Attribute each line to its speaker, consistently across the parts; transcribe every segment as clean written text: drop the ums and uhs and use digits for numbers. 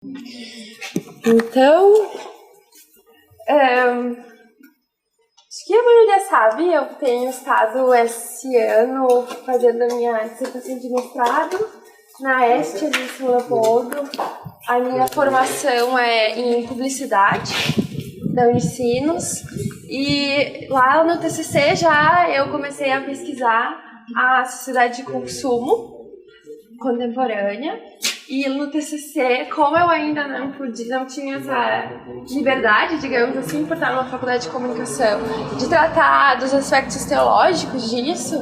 Speaker 1: Então, acho que a maioria sabe, eu tenho estado esse ano fazendo a minha dissertação de mestrado na EST, ali em São Leopoldo. A minha formação é em publicidade, da Unicinos, e lá no TCC já eu comecei a pesquisar a sociedade de consumo contemporânea. E no TCC, como eu ainda não tinha essa liberdade, digamos assim, por estar numa faculdade de comunicação, de tratar dos aspectos teológicos disso,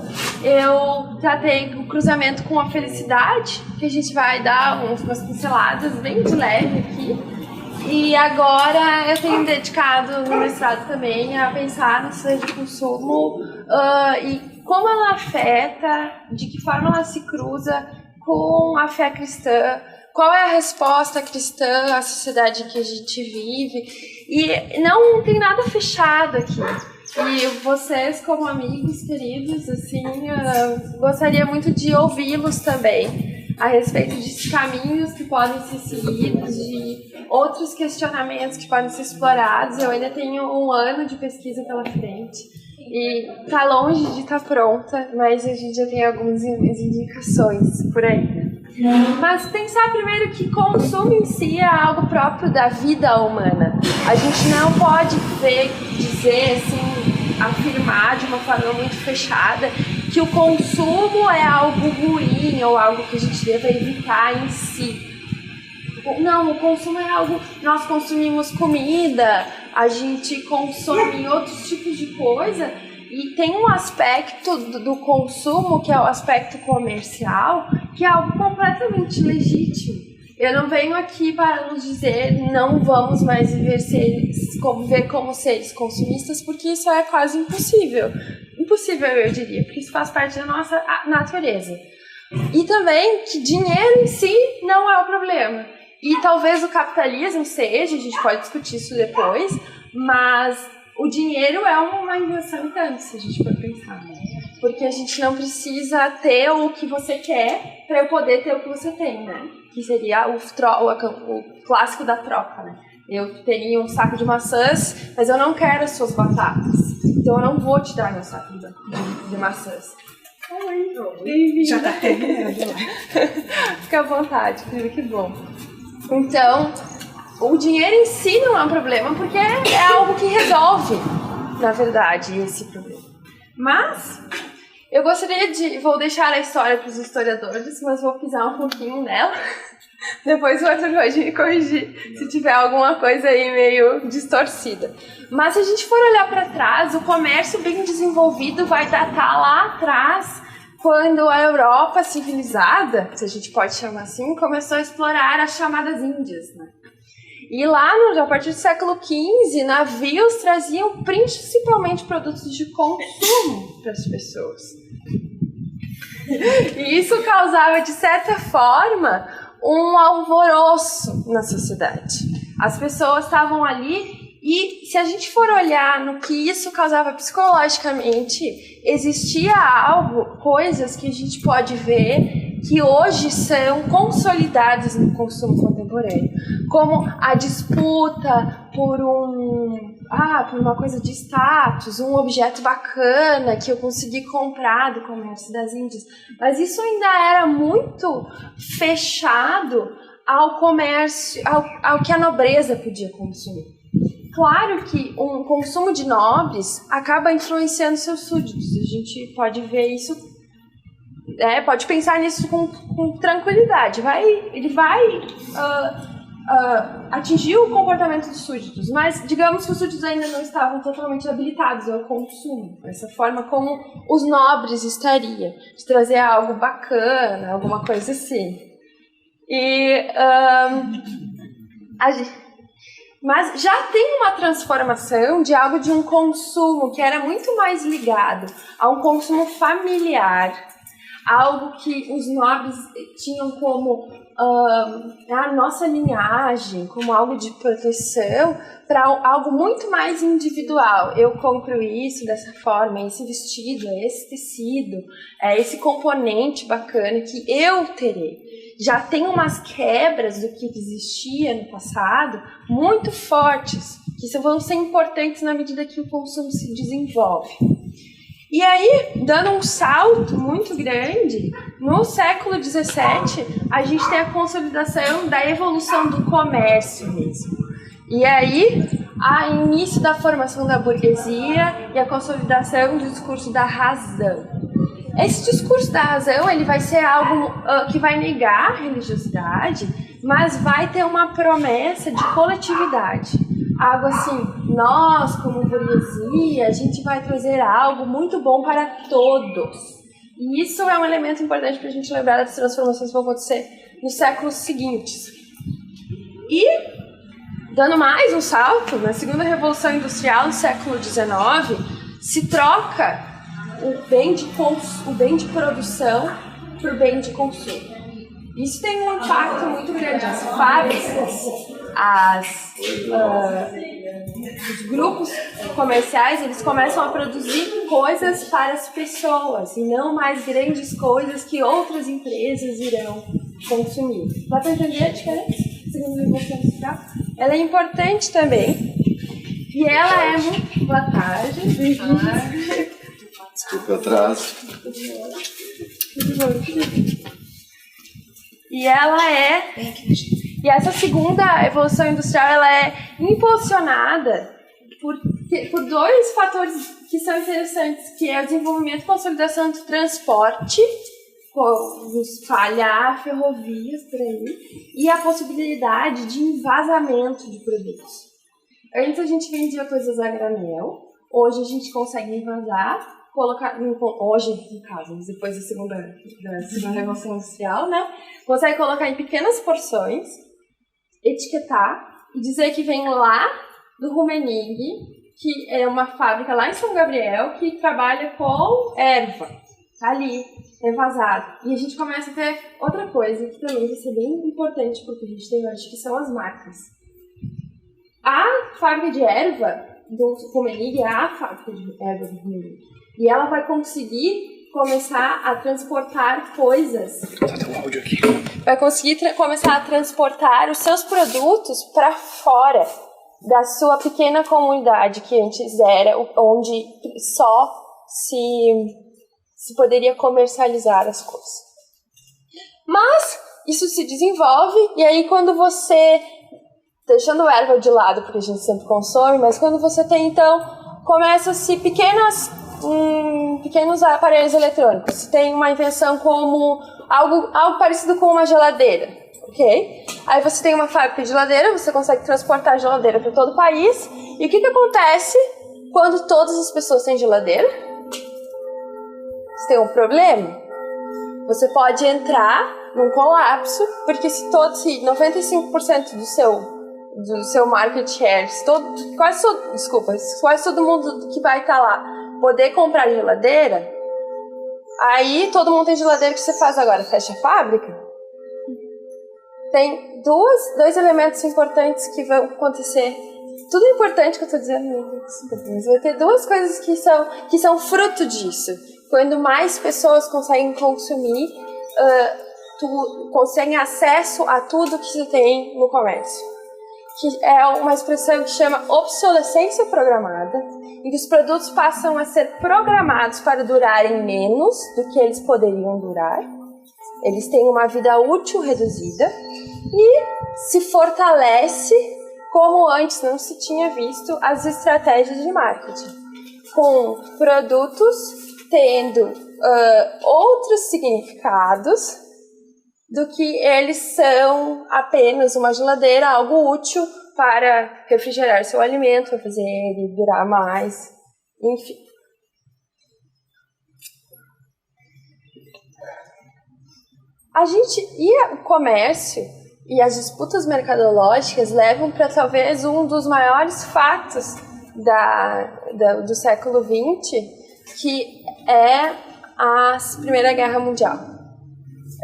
Speaker 1: eu tratei o cruzamento com a felicidade, que a gente vai dar umas pinceladas bem de leve aqui. E agora eu tenho dedicado no mestrado também a pensar na sociedade de consumo e como ela afeta, de que forma ela se cruza com a fé cristã, qual é a resposta cristã à sociedade em que a gente vive. E não tem nada fechado aqui. E vocês, como amigos queridos, assim, gostaria muito de ouvi-los também a respeito de caminhos que podem ser seguidos, de outros questionamentos que podem ser explorados. Eu ainda tenho um ano de pesquisa pela frente e tá longe de estar pronta, mas a gente já tem algumas indicações por aí. Mas pensar primeiro que consumo em si é algo próprio da vida humana. A gente não pode dizer, assim, afirmar de uma forma muito fechada que o consumo é algo ruim ou algo que a gente deva evitar em si. Não, o consumo é algo... Nós consumimos comida, a gente consome outros tipos de coisa e tem um aspecto do consumo, que é o aspecto comercial, que é algo completamente legítimo. Eu não venho aqui para nos dizer não vamos mais viver como seres consumistas, porque isso é quase impossível. Impossível, eu diria, porque isso faz parte da nossa natureza. E também que dinheiro em si não é o problema. E talvez o capitalismo seja, a gente pode discutir isso depois, mas o dinheiro é uma invenção tanto, se a gente for pensar. Porque a gente não precisa ter o que você quer para eu poder ter o que você tem, né? Que seria o clássico da troca, né? Eu tenho um saco de maçãs, mas eu não quero as suas batatas. Então eu não vou te dar meu saco de maçãs. Oi.
Speaker 2: Já tá terminando.
Speaker 1: Fica à vontade, filho, que bom. Então, o dinheiro em si não é um problema, porque é algo que resolve, na verdade, esse problema. Mas, eu vou deixar a história para os historiadores, mas vou pisar um pouquinho nela. Depois o Arthur pode me corrigir se tiver alguma coisa aí meio distorcida. Mas se a gente for olhar para trás, o comércio bem desenvolvido vai datar lá atrás, quando a Europa civilizada, se a gente pode chamar assim, começou a explorar as chamadas Índias, né? E lá, a partir do século XV, navios traziam principalmente produtos de consumo para as pessoas. E isso causava, de certa forma, um alvoroço na sociedade. As pessoas estavam ali e, se a gente for olhar no que isso causava psicologicamente, existia coisas que a gente pode ver que hoje são consolidadas no consumo contemporâneo, como a disputa por uma coisa de status, um objeto bacana que eu consegui comprar do comércio das Índias. Mas isso ainda era muito fechado ao comércio, ao que a nobreza podia consumir. Claro que um consumo de nobres acaba influenciando seus súditos. A gente pode ver isso, pode pensar nisso com tranquilidade. Ele vai atingir o comportamento dos súditos, mas digamos que os súditos ainda não estavam totalmente habilitados ao consumo, dessa forma como os nobres estariam, de trazer algo bacana, alguma coisa assim. Mas já tem uma transformação de algo de um consumo que era muito mais ligado a um consumo familiar, algo que os nobres tinham como a nossa linhagem como algo de proteção para algo muito mais individual. Eu compro isso dessa forma, esse vestido, esse tecido, esse componente bacana que eu terei. Já tem umas quebras do que existia no passado muito fortes, que vão ser importantes na medida que o consumo se desenvolve. E aí, dando um salto muito grande, no século XVII, a gente tem a consolidação da evolução do comércio mesmo. E aí, o início da formação da burguesia e a consolidação do discurso da razão. Esse discurso da razão ele vai ser algo que vai negar a religiosidade, mas vai ter uma promessa de coletividade. Algo assim, nós, como burguesia, a gente vai trazer algo muito bom para todos. E isso é um elemento importante para a gente lembrar das transformações que vão acontecer nos séculos seguintes. E, dando mais um salto, na segunda Revolução Industrial, no século XIX, se troca o bem de produção por bem de consumo. Isso tem um impacto muito grande. As fábricas, os grupos comerciais, eles começam a produzir coisas para as pessoas e não mais grandes coisas que outras empresas irão consumir. Dá para entender a diferença? Segundo a Revolução Industrial. Ela é importante também. E ela é muito... Boa tarde.
Speaker 2: Desculpa o atraso.
Speaker 1: E essa segunda evolução industrial ela é impulsionada por dois fatores que são interessantes, que é o desenvolvimento e consolidação do transporte, vamos falhar ferrovias por aí, e a possibilidade de envasamento de produtos. Antes a gente vendia coisas a granel, hoje a gente consegue envasar, colocar, hoje, no caso, depois da segunda Revolução Industrial, né? Consegue colocar em pequenas porções, etiquetar e dizer que vem lá do Rummenigge, que é uma fábrica lá em São Gabriel que trabalha com erva. Tá ali, envasado. E a gente começa a ter outra coisa que também vai ser bem importante porque a gente tem hoje, que são as marcas. A fábrica de erva do Rummenigge é a fábrica de erva do Rummenigge. E ela vai conseguir começar a transportar coisas. Vai conseguir começar a transportar os seus produtos para fora da sua pequena comunidade que antes era onde só se poderia comercializar as coisas. Mas isso se desenvolve e aí quando você, deixando a erva de lado porque a gente sempre consome, mas quando você tem então, começam-se pequenos aparelhos eletrônicos. Você tem uma invenção como algo parecido com uma geladeira, ok? Aí você tem uma fábrica de geladeira, você consegue transportar a geladeira para todo o país. E o que acontece quando todas as pessoas têm geladeira? Você tem um problema. Você pode entrar num colapso, porque se 95% do seu market share, quase todo mundo que vai estar lá poder comprar geladeira, aí todo mundo tem geladeira, o que você faz agora? Fecha a fábrica? Tem dois elementos importantes que vão acontecer. Tudo é importante que eu estou dizendo, mas vai ter duas coisas que são fruto disso. Quando mais pessoas conseguem consumir, conseguem acesso a tudo que se tem no comércio. Que é uma expressão que chama obsolescência programada, em que os produtos passam a ser programados para durarem menos do que eles poderiam durar. Eles têm uma vida útil reduzida e se fortalece como antes não se tinha visto as estratégias de marketing, com produtos tendo outros significados do que eles são apenas uma geladeira, algo útil para refrigerar seu alimento, para fazer ele durar mais, enfim. O comércio e as disputas mercadológicas levam para talvez um dos maiores fatos do século XX, que é a Primeira Guerra Mundial.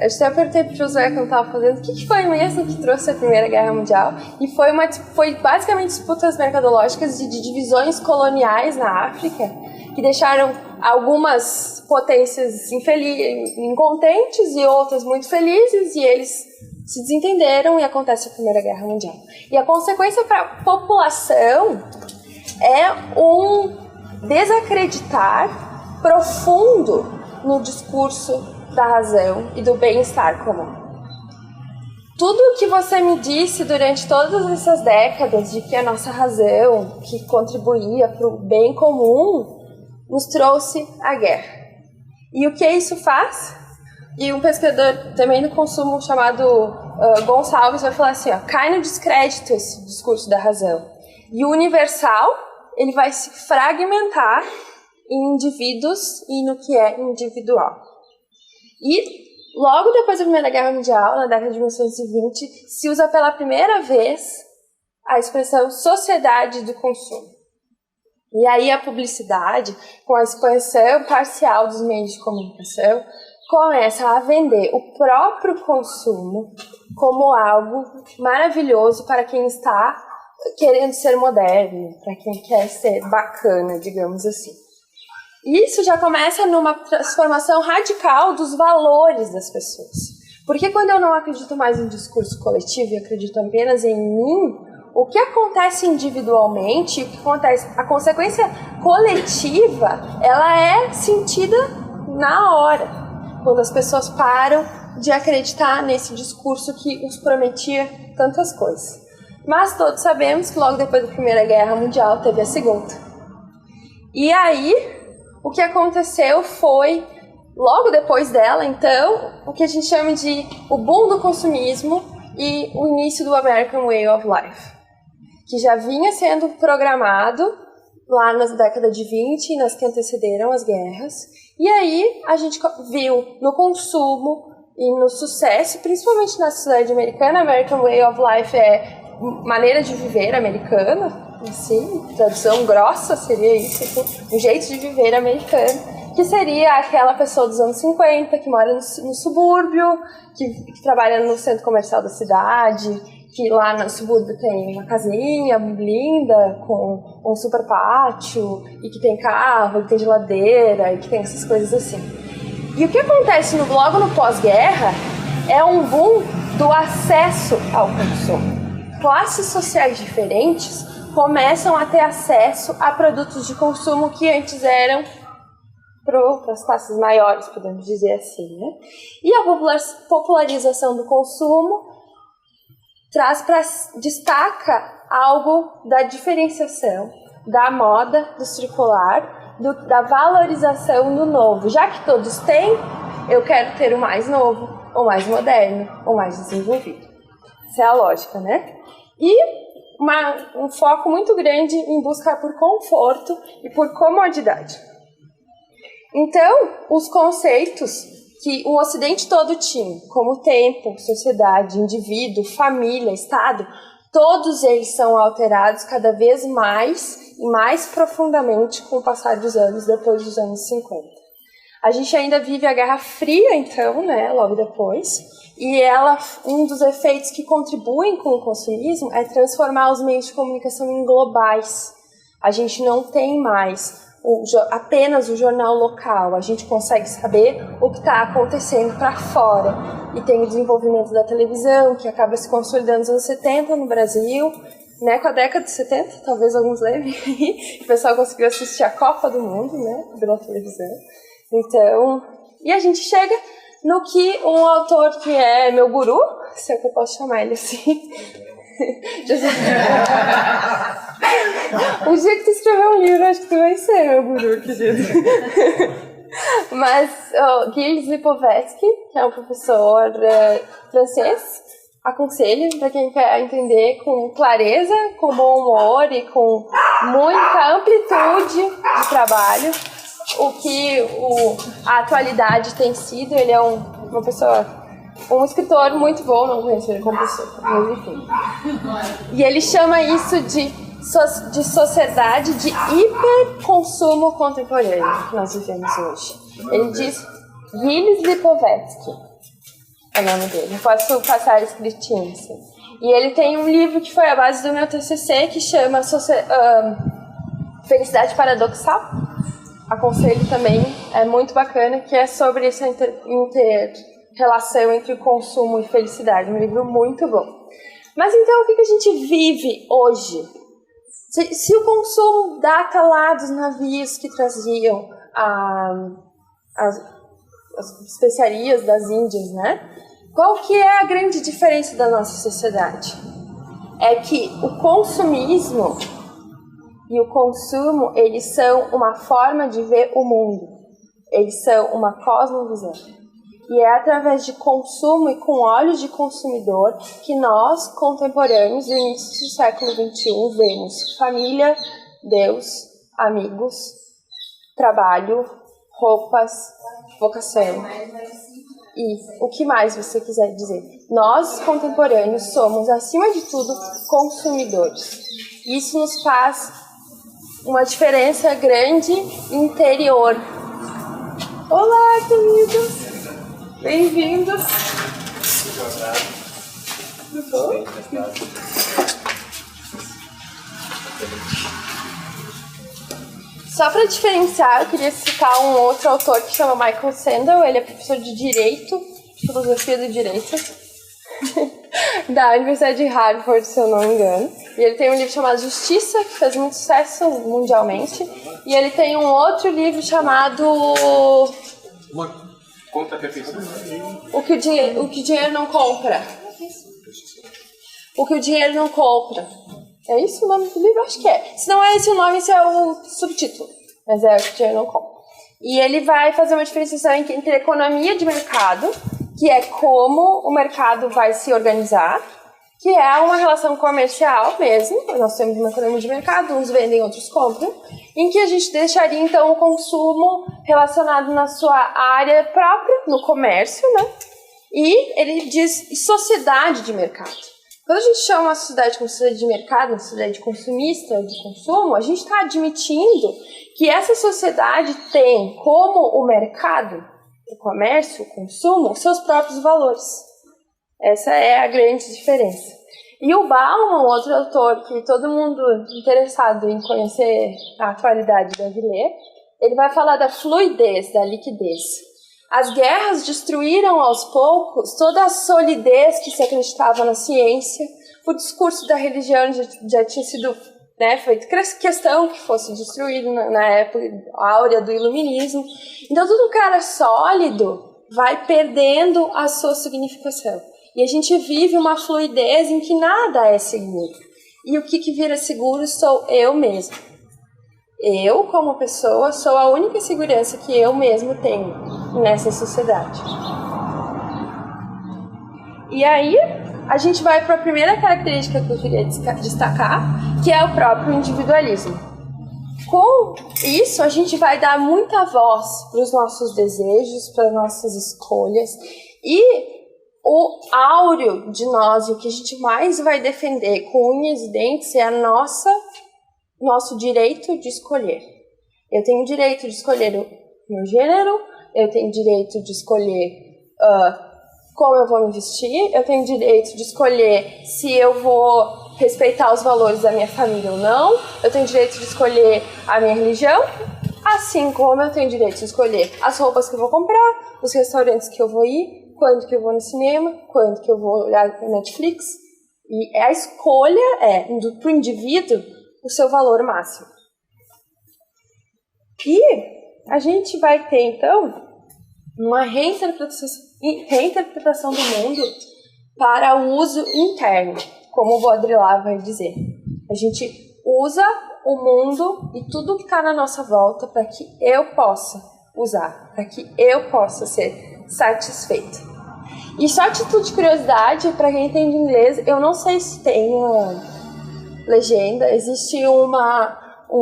Speaker 1: Eu até perguntei pro Josué quando estava fazendo o que foi mesmo que trouxe a Primeira Guerra Mundial. E foi basicamente disputas mercadológicas de divisões coloniais na África, que deixaram algumas potências incontentes e outras muito felizes, e eles se desentenderam e acontece a Primeira Guerra Mundial. E a consequência para a população é um desacreditar profundo no discurso da razão e do bem-estar comum. Tudo o que você me disse durante todas essas décadas de que a nossa razão, que contribuía para o bem comum, nos trouxe a guerra. E o que isso faz? E um pesquisador também do consumo chamado Gonçalves vai falar assim, cai no descrédito esse discurso da razão. E o universal, ele vai se fragmentar em indivíduos e no que é individual. E logo depois da Primeira Guerra Mundial, na década de 1920, se usa pela primeira vez a expressão sociedade do consumo. E aí a publicidade, com a expansão parcial dos meios de comunicação, começa a vender o próprio consumo como algo maravilhoso para quem está querendo ser moderno, para quem quer ser bacana, digamos assim. Isso já começa numa transformação radical dos valores das pessoas. Porque quando eu não acredito mais em discurso coletivo e acredito apenas em mim, o que acontece individualmente, o que acontece, a consequência coletiva, ela é sentida na hora, quando as pessoas param de acreditar nesse discurso que os prometia tantas coisas. Mas todos sabemos que logo depois da Primeira Guerra Mundial teve a Segunda. E aí, o que aconteceu foi, logo depois dela, então, o que a gente chama de o boom do consumismo e o início do American Way of Life, que já vinha sendo programado lá nas décadas de 20 e nas que antecederam as guerras. E aí a gente viu no consumo e no sucesso, principalmente na sociedade americana, American Way of Life é maneira de viver americana, assim, tradução grossa seria isso, assim, um jeito de viver americano, que seria aquela pessoa dos anos 50 que mora no subúrbio, que trabalha no centro comercial da cidade, que lá no subúrbio tem uma casinha linda com um super pátio, e que tem carro, e que tem geladeira, e que tem essas coisas assim. E o que acontece logo no pós-guerra é um boom do acesso ao consumo. Classes sociais diferentes começam a ter acesso a produtos de consumo que antes eram para as classes maiores, podemos dizer assim, né? E a popularização do consumo destaca algo da diferenciação, da moda, do circular, da valorização do novo. Já que todos têm, eu quero ter o mais novo, o mais moderno, o mais desenvolvido. Essa é a lógica, né? E um foco muito grande em buscar por conforto e por comodidade. Então, os conceitos que o Ocidente todo tinha, como tempo, sociedade, indivíduo, família, Estado, todos eles são alterados cada vez mais e mais profundamente com o passar dos anos, depois dos anos 50. A gente ainda vive a Guerra Fria, então, né, logo depois, e um dos efeitos que contribuem com o consumismo é transformar os meios de comunicação em globais. A gente não tem mais apenas o jornal local, a gente consegue saber o que está acontecendo para fora. E tem o desenvolvimento da televisão, que acaba se consolidando nos anos 70 no Brasil, né, com a década de 70, talvez alguns lembrem, o pessoal conseguiu assistir a Copa do Mundo, né, pela televisão. Então, e a gente chega no que um autor que é meu guru, se é que eu posso chamar ele assim. O dia que tu escrever um livro, acho que tu vai ser meu guru, querido. Mas Gilles Lipovetsky, que é um professor francês, aconselho para quem quer entender com clareza, com bom humor e com muita amplitude de trabalho o que a atualidade tem sido. Ele é um escritor muito bom, não conheço ele como pessoa, mas enfim. E ele chama isso de sociedade de hiperconsumo contemporâneo que nós vivemos hoje. Ele diz, Gilles Lipovetsky, é o nome dele. Eu posso passar escritinho, assim. E ele tem um livro que foi a base do meu TCC, que chama Felicidade Paradoxal. Aconselho também, é muito bacana, que é sobre essa inter-relação entre consumo e felicidade. Um livro muito bom. Mas então, o que a gente vive hoje? Se o consumo data lá dos navios que traziam as especiarias das Índias, né? Qual que é a grande diferença da nossa sociedade? É que o consumismo e o consumo, eles são uma forma de ver o mundo. Eles são uma cosmovisão. E é através de consumo e com olhos de consumidor que nós, contemporâneos do início do século XXI, vemos família, Deus, amigos, trabalho, roupas, vocação. E o que mais você quiser dizer? Nós, contemporâneos, somos, acima de tudo, consumidores. Isso nos faz uma diferença grande interior. Olá, queridos! Bem-vindos! Tudo bom? Só para diferenciar, eu queria citar um outro autor que chama Michael Sandel. Ele é professor de Direito, Filosofia do Direito, da Universidade de Harvard, se eu não me engano. E ele tem um livro chamado Justiça, que fez muito sucesso mundialmente. E ele tem um outro livro chamado...
Speaker 2: Conta a perfeição.
Speaker 1: O que o dinheiro não compra. O que o dinheiro não compra. É isso o nome do livro? Acho que é. Se não é esse o nome, esse é o subtítulo. Mas é o que o dinheiro não compra. E ele vai fazer uma diferenciação entre a economia de mercado, que é como o mercado vai se organizar, que é uma relação comercial mesmo. Nós temos uma economia de mercado, uns vendem, outros compram, em que a gente deixaria, então, o consumo relacionado na sua área própria, no comércio, né? E ele diz sociedade de mercado. Quando a gente chama a sociedade como sociedade de mercado, uma sociedade consumista, de consumo, a gente está admitindo que essa sociedade tem como o mercado, o comércio, o consumo, os seus próprios valores. Essa é a grande diferença. E o Bauman, outro autor que todo mundo interessado em conhecer a atualidade deve ler, ele vai falar da fluidez, da liquidez. As guerras destruíram aos poucos toda a solidez que se acreditava na ciência. O discurso da religião já tinha sido, né, feito questão que fosse destruído na época áurea do iluminismo. Então tudo que era sólido vai perdendo a sua significação. E a gente vive uma fluidez em que nada é seguro. E o que vira seguro sou eu mesmo. Eu, como pessoa, sou a única segurança que eu mesmo tenho nessa sociedade. E aí, a gente vai para a primeira característica que eu queria destacar, que é o próprio individualismo. Com isso, a gente vai dar muita voz para os nossos desejos, para as nossas escolhas, e o áureo de nós, o que a gente mais vai defender com unhas e dentes, é nosso direito de escolher. Eu tenho o direito de escolher o meu gênero, eu tenho direito de escolher como eu vou me vestir, eu tenho direito de escolher se eu vou respeitar os valores da minha família ou não, eu tenho direito de escolher a minha religião, assim como eu tenho direito de escolher as roupas que eu vou comprar, os restaurantes que eu vou ir, quando que eu vou no cinema, quando que eu vou olhar na Netflix. E a escolha para o indivíduo, o seu valor máximo. E a gente vai ter, então, uma reinterpretação do mundo para o uso interno, como o Baudrillard vai dizer. A gente usa o mundo e tudo que está na nossa volta para que eu possa usar, para que eu possa ser satisfeito. E só a título de curiosidade, para quem entende inglês, eu não sei se tem legenda, existe um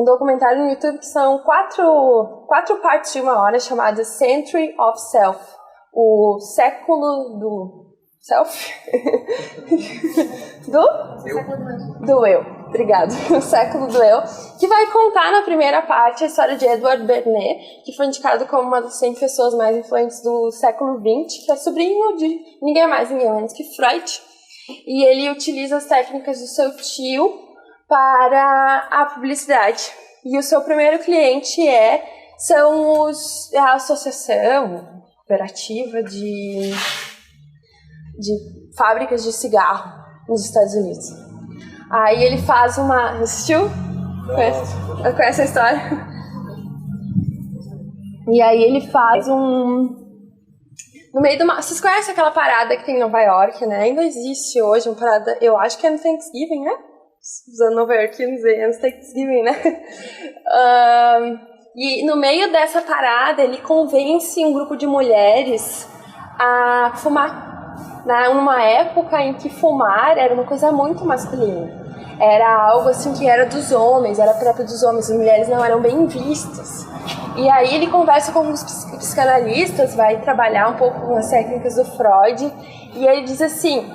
Speaker 1: documentário no YouTube que são quatro partes de 1 hora, chamado Century of Self, o século do self, do eu. Obrigado. O Século do Eu, que vai contar na primeira parte a história de Edward Bernays, que foi indicado como uma das 100 pessoas mais influentes do século XX, que é sobrinho de ninguém mais, ninguém menos que Freud. E ele utiliza as técnicas do seu tio para a publicidade. E o seu primeiro cliente é a Associação Cooperativa de Fábricas de Cigarro nos Estados Unidos. Aí ele faz uma... Assistiu? Conhece a história? E aí ele faz no meio de uma... Vocês conhecem aquela parada que tem em Nova York, né? Ainda existe hoje uma parada... Eu acho que é no Thanksgiving, né? Usando Nova York nos Thanksgiving, né? E no meio dessa parada, ele convence um grupo de mulheres a fumar. Numa época em que fumar era uma coisa muito masculina. Era algo assim que era dos homens, era próprio dos homens, as mulheres não eram bem vistas. E aí ele conversa com os psicanalistas, vai trabalhar um pouco com as técnicas do Freud, e ele diz assim,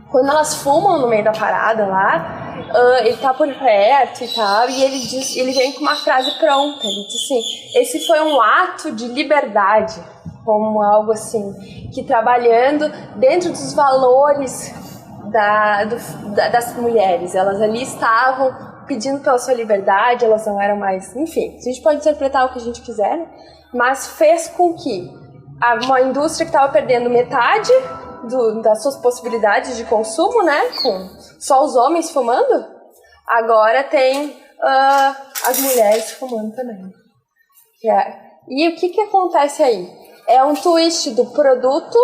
Speaker 1: quando elas fumam no meio da parada lá, ele tá por perto e tal, e ele vem com uma frase pronta, ele diz assim, esse foi um ato de liberdade, como algo assim, que trabalhando dentro dos valores das mulheres, elas ali estavam pedindo pela sua liberdade, elas não eram mais, enfim, a gente pode interpretar o que a gente quiser, né? Mas fez com que uma indústria que estava perdendo metade das suas possibilidades de consumo, né, com só os homens fumando, agora tem as mulheres fumando também. E o que acontece aí? É um twist do produto.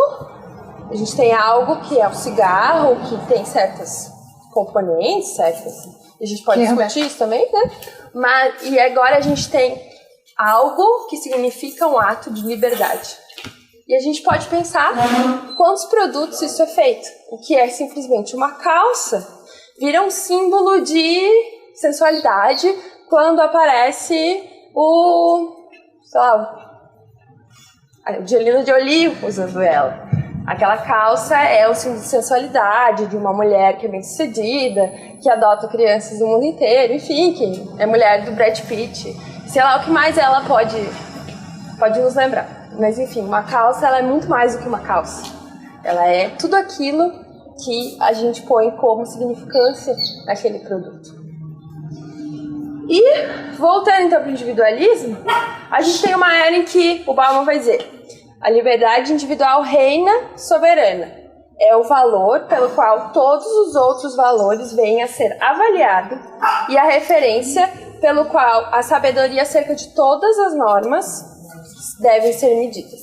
Speaker 1: A gente tem algo que é o cigarro, que tem certos componentes, certas. A gente pode discutir isso também, né? E agora a gente tem algo que significa um ato de liberdade. E a gente pode pensar quantos produtos isso é feito. O que é simplesmente uma calça vira um símbolo de sensualidade quando aparece sei lá, a Angelina Jolie usando ela. Aquela calça é o símbolo de sensualidade, de uma mulher que é bem-sucedida, que adota crianças do mundo inteiro, enfim, que é mulher do Brad Pitt. Sei lá o que mais ela pode nos lembrar. Mas enfim, uma calça ela é muito mais do que uma calça. Ela é tudo aquilo que a gente põe como significância naquele produto. E, voltando então para o individualismo, a gente tem uma era em que o Bauman vai dizer: a liberdade individual reina soberana. É o valor pelo qual todos os outros valores vêm a ser avaliados e a referência pelo qual a sabedoria acerca de todas as normas devem ser medidas.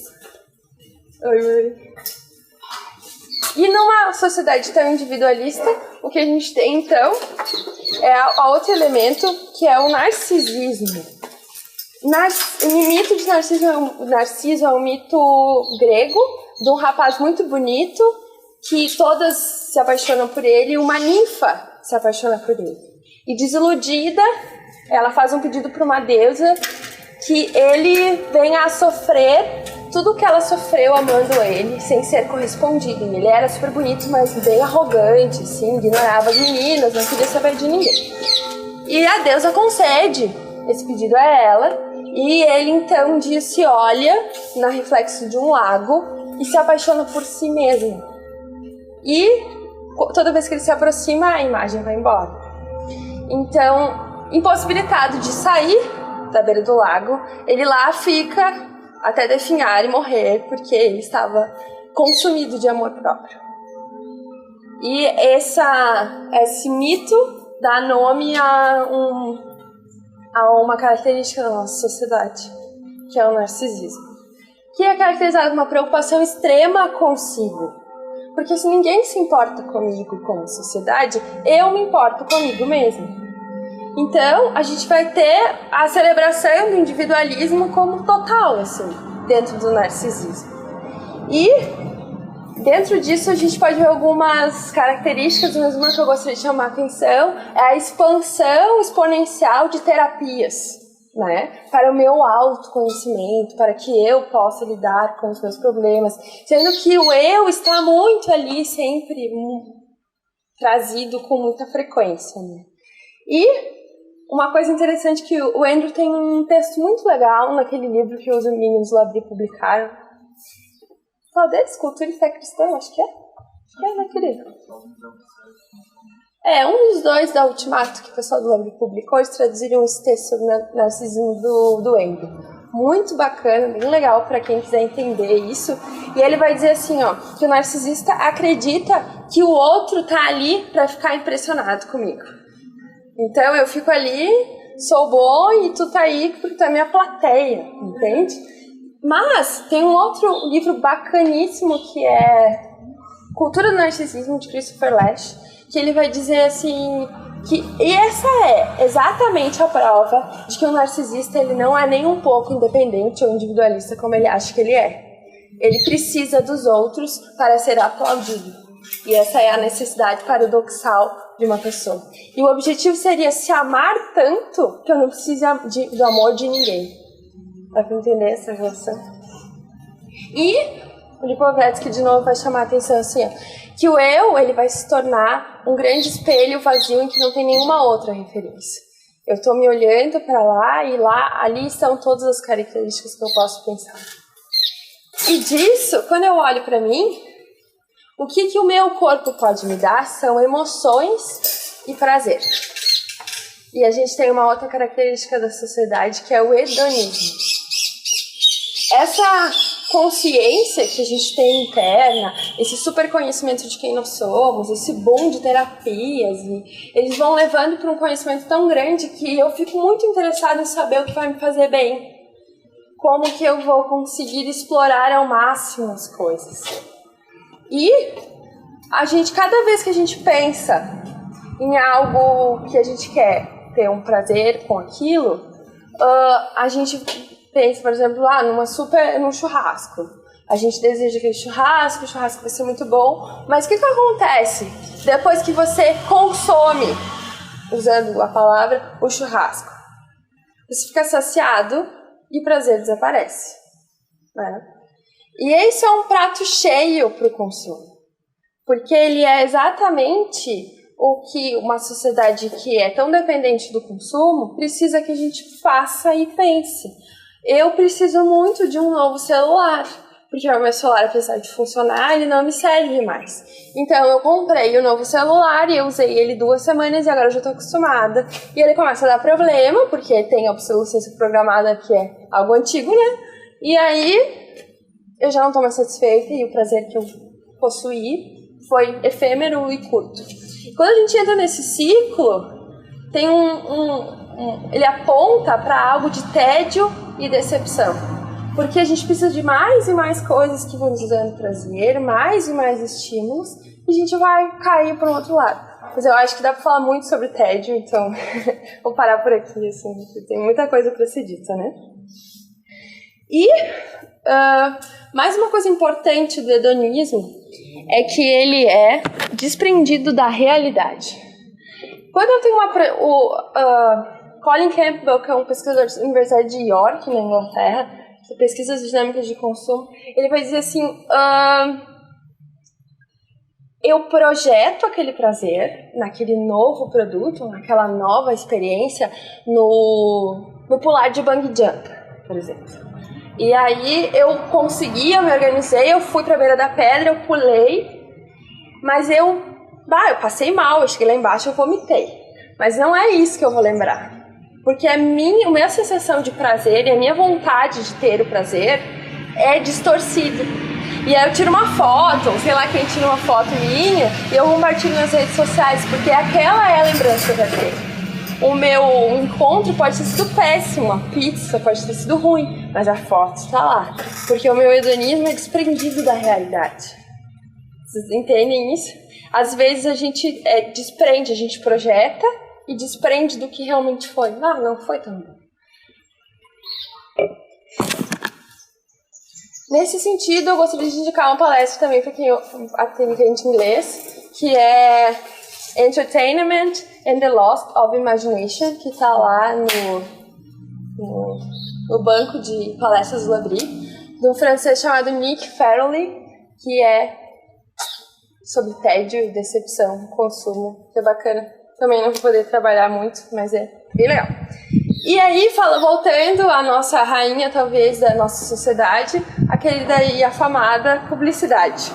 Speaker 1: E numa sociedade tão individualista, o que a gente tem então é outro elemento que é o narcisismo. O mito de Narciso é um mito grego de um rapaz muito bonito que todas se apaixonam por ele e uma ninfa se apaixona por ele. E desiludida, ela faz um pedido para uma deusa que ele venha a sofrer tudo o que ela sofreu amando ele sem ser correspondido. Ele era super bonito, mas bem arrogante, assim, ignorava as meninas, não queria saber de ninguém. E a deusa concede esse pedido a ela. E ele então um dia se olha no reflexo de um lago e se apaixona por si mesmo. E toda vez que ele se aproxima, a imagem vai embora. Então, impossibilitado de sair da beira do lago, ele lá fica até definhar e morrer, porque ele estava consumido de amor próprio. E esse mito dá nome a uma característica da nossa sociedade, que é o narcisismo, que é caracterizado por uma preocupação extrema consigo. Porque se ninguém se importa comigo como sociedade, eu me importo comigo mesmo. Então, a gente vai ter a celebração do individualismo como total, assim, dentro do narcisismo. E dentro disso a gente pode ver algumas características, mas uma que eu gostaria de chamar a atenção é a expansão exponencial de terapias, né? Para o meu autoconhecimento, para que eu possa lidar com os meus problemas, sendo que o eu está muito ali, sempre trazido com muita frequência, né? E uma coisa interessante que o Andrew tem um texto muito legal naquele livro que os meninos do Labri publicaram. Qual deles? Cultura e Fé Cristã, acho que é. Acho que é naquele livro. Um dos dois da Ultimato que o pessoal do Labri publicou, eles traduziram esse texto sobre o narcisismo do Andrew. Muito bacana, bem legal para quem quiser entender isso. E ele vai dizer assim, que o narcisista acredita que o outro tá ali para ficar impressionado comigo. Então eu fico ali, sou bom e tu tá aí porque tu é minha plateia, entende? Mas tem um outro livro bacaníssimo que é Cultura do Narcisismo, de Christopher Lasch, que ele vai dizer assim, e essa é exatamente a prova de que o narcisista ele não é nem um pouco independente ou individualista como ele acha que ele é. Ele precisa dos outros para ser aplaudido. E essa é a necessidade paradoxal de uma pessoa. E o objetivo seria se amar tanto que eu não preciso do amor de ninguém. Dá pra entender essa relação? E o Lipovetsky de novo vai chamar a atenção assim, que o eu ele vai se tornar um grande espelho vazio em que não tem nenhuma outra referência. Eu estou me olhando para lá e ali estão todas as características que eu posso pensar. E disso, quando eu olho para mim, o que o meu corpo pode me dar são emoções e prazer. E a gente tem uma outra característica da sociedade que é o hedonismo. Essa consciência que a gente tem interna, esse super conhecimento de quem nós somos, esse boom de terapias, e eles vão levando para um conhecimento tão grande que eu fico muito interessada em saber o que vai me fazer bem. Como que eu vou conseguir explorar ao máximo as coisas. E cada vez que a gente pensa em algo que a gente quer ter um prazer com aquilo, a gente pensa, por exemplo, num churrasco. A gente deseja aquele churrasco, o churrasco vai ser muito bom, mas o que acontece depois que você consome, usando a palavra, o churrasco? Você fica saciado e o prazer desaparece, né? E esse é um prato cheio para o consumo, porque ele é exatamente o que uma sociedade que é tão dependente do consumo precisa que a gente faça e pense. Eu preciso muito de um novo celular, porque o meu celular, apesar de funcionar, ele não me serve mais. Então eu comprei o novo celular e eu usei ele 2 semanas e agora eu já estou acostumada. E ele começa a dar problema, porque tem a obsolescência programada, que é algo antigo, né? E aí eu já não estou mais satisfeita e o prazer que eu possuí foi efêmero e curto. E quando a gente entra nesse ciclo, tem ele aponta para algo de tédio e decepção. Porque a gente precisa de mais e mais coisas que vão nos dando prazer, mais e mais estímulos, e a gente vai cair para o outro lado. Mas eu acho que dá para falar muito sobre tédio, então vou parar por aqui, assim, tem muita coisa para ser dita, né? E mais uma coisa importante do hedonismo é que ele é desprendido da realidade. Quando eu tenho Colin Campbell, que é um pesquisador da Universidade de York, na Inglaterra, que pesquisa as dinâmicas de consumo, ele vai dizer assim, eu projeto aquele prazer naquele novo produto, naquela nova experiência, no pular de bungee jump, por exemplo. E aí eu me organizei, eu fui pra beira da pedra, eu pulei, mas eu passei mal, eu cheguei lá embaixo, eu vomitei. Mas não é isso que eu vou lembrar. Porque a minha sensação de prazer e a minha vontade de ter o prazer é distorcida. E aí eu tiro uma foto, ou sei lá quem tira uma foto minha, e eu compartilho nas redes sociais, porque aquela é a lembrança que eu quero ter. O meu encontro pode ter sido péssimo, a pizza pode ter sido ruim, mas a foto está lá. Porque o meu hedonismo é desprendido da realidade. Vocês entendem isso? Às vezes a gente desprende, a gente projeta e desprende do que realmente foi. Não foi tão bom. Nesse sentido, eu gostaria de indicar uma palestra também para quem atende inglês, que é Entertainment and the Loss of Imagination, que está lá no banco de palestras do Labri, de um francês chamado Nick Farrelly, que é sobre tédio, decepção, consumo, que é bacana também não vou poder trabalhar muito, mas é bem legal. E aí, voltando à nossa rainha, talvez, da nossa sociedade, a querida e afamada publicidade.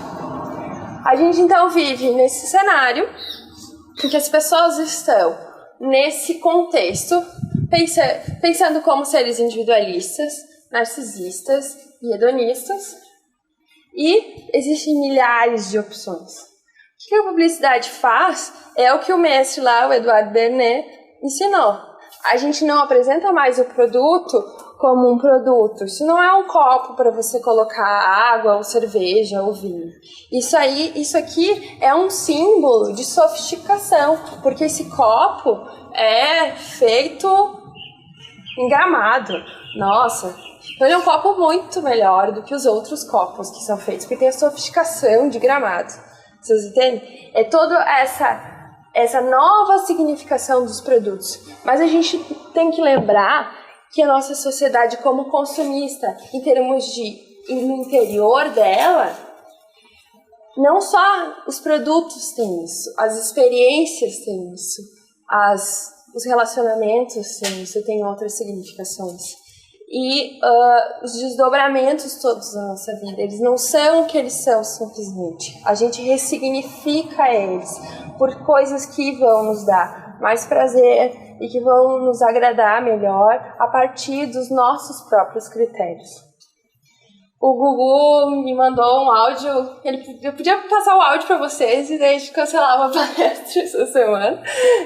Speaker 1: A gente, então, vive nesse cenário em que as pessoas estão nesse contexto, pensando como seres individualistas, narcisistas e hedonistas, e existem milhares de opções. O que a publicidade faz é o que o mestre lá, o Edouard Bernet, ensinou. A gente não apresenta mais o produto como um produto. Isso não é um copo para você colocar água, ou cerveja, ou vinho. Isso aqui é um símbolo de sofisticação, porque esse copo é feito em gramado. Nossa, então ele é um copo muito melhor do que os outros copos que são feitos, porque tem a sofisticação de gramado. Vocês entendem? É toda essa nova significação dos produtos. Mas a gente tem que lembrar que a nossa sociedade, como consumista, em termos no interior dela, não só os produtos têm isso, as experiências têm isso, os relacionamentos têm isso, têm outras significações. E os desdobramentos todos da nossa vida, eles não são o que eles são simplesmente. A gente ressignifica eles por coisas que vão nos dar mais prazer e que vão nos agradar melhor a partir dos nossos próprios critérios. O Gugu me mandou um áudio, eu podia passar o áudio para vocês e daí a gente cancelava a palestra essa semana.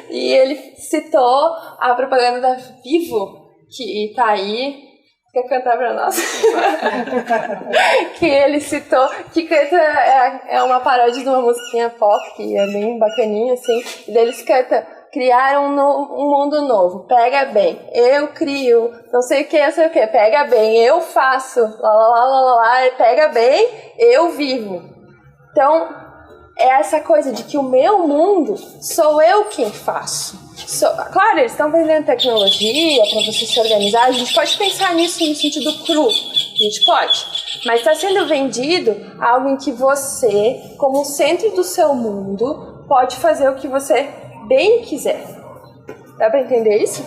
Speaker 1: E ele citou a propaganda da Vivo, que tá aí. Quer cantar pra nós? Que ele citou, que canta, é uma paródia de uma musiquinha pop, que é bem bacaninha, assim, e daí eles cantam, criaram um mundo novo, pega bem, eu crio, não sei o que, pega bem, eu faço, pega bem, eu vivo. Então, é essa coisa de que o meu mundo sou eu quem faço. Claro, eles estão vendendo tecnologia para você se organizar, a gente pode pensar nisso no sentido cru, a gente pode, mas está sendo vendido algo em que você, como centro do seu mundo, pode fazer o que você bem quiser. Dá para entender isso?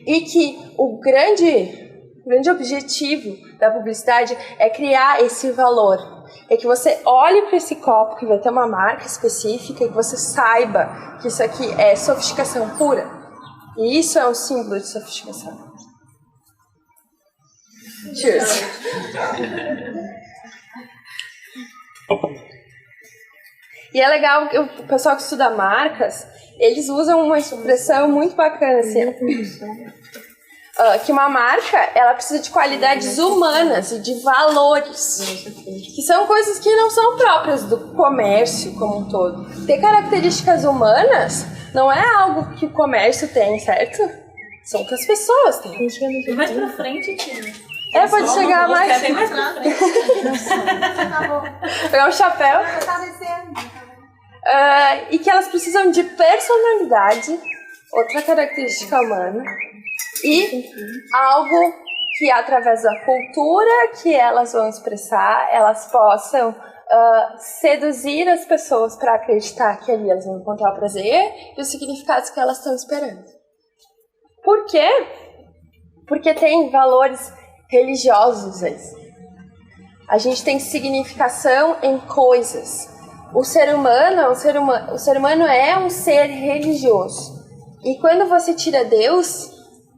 Speaker 1: E que o grande objetivo da publicidade é criar esse valor. É que você olhe para esse copo que vai ter uma marca específica e que você saiba que isso aqui é sofisticação pura. E isso é um símbolo de sofisticação. Cheers! E é legal que o pessoal que estuda marcas, eles usam uma expressão muito bacana, assim, que uma marca, ela precisa de qualidades humanas e de valores, que são coisas que não são próprias do comércio como um todo. Ter características humanas não é algo que o comércio tem, certo? São que as pessoas têm.
Speaker 2: Mais pra frente, Tina.
Speaker 1: Pode chegar mais.
Speaker 2: Tem mais pra frente.
Speaker 1: Pegar um chapéu. E que elas precisam de personalidade, outra característica humana, e algo que através da cultura que elas vão expressar, elas possam seduzir as pessoas para acreditar que ali elas vão encontrar o prazer e os significados que elas estão esperando. Por quê? Porque tem valores religiosos aí. A gente tem significação em coisas. O ser humano é um ser religioso. E quando você tira Deus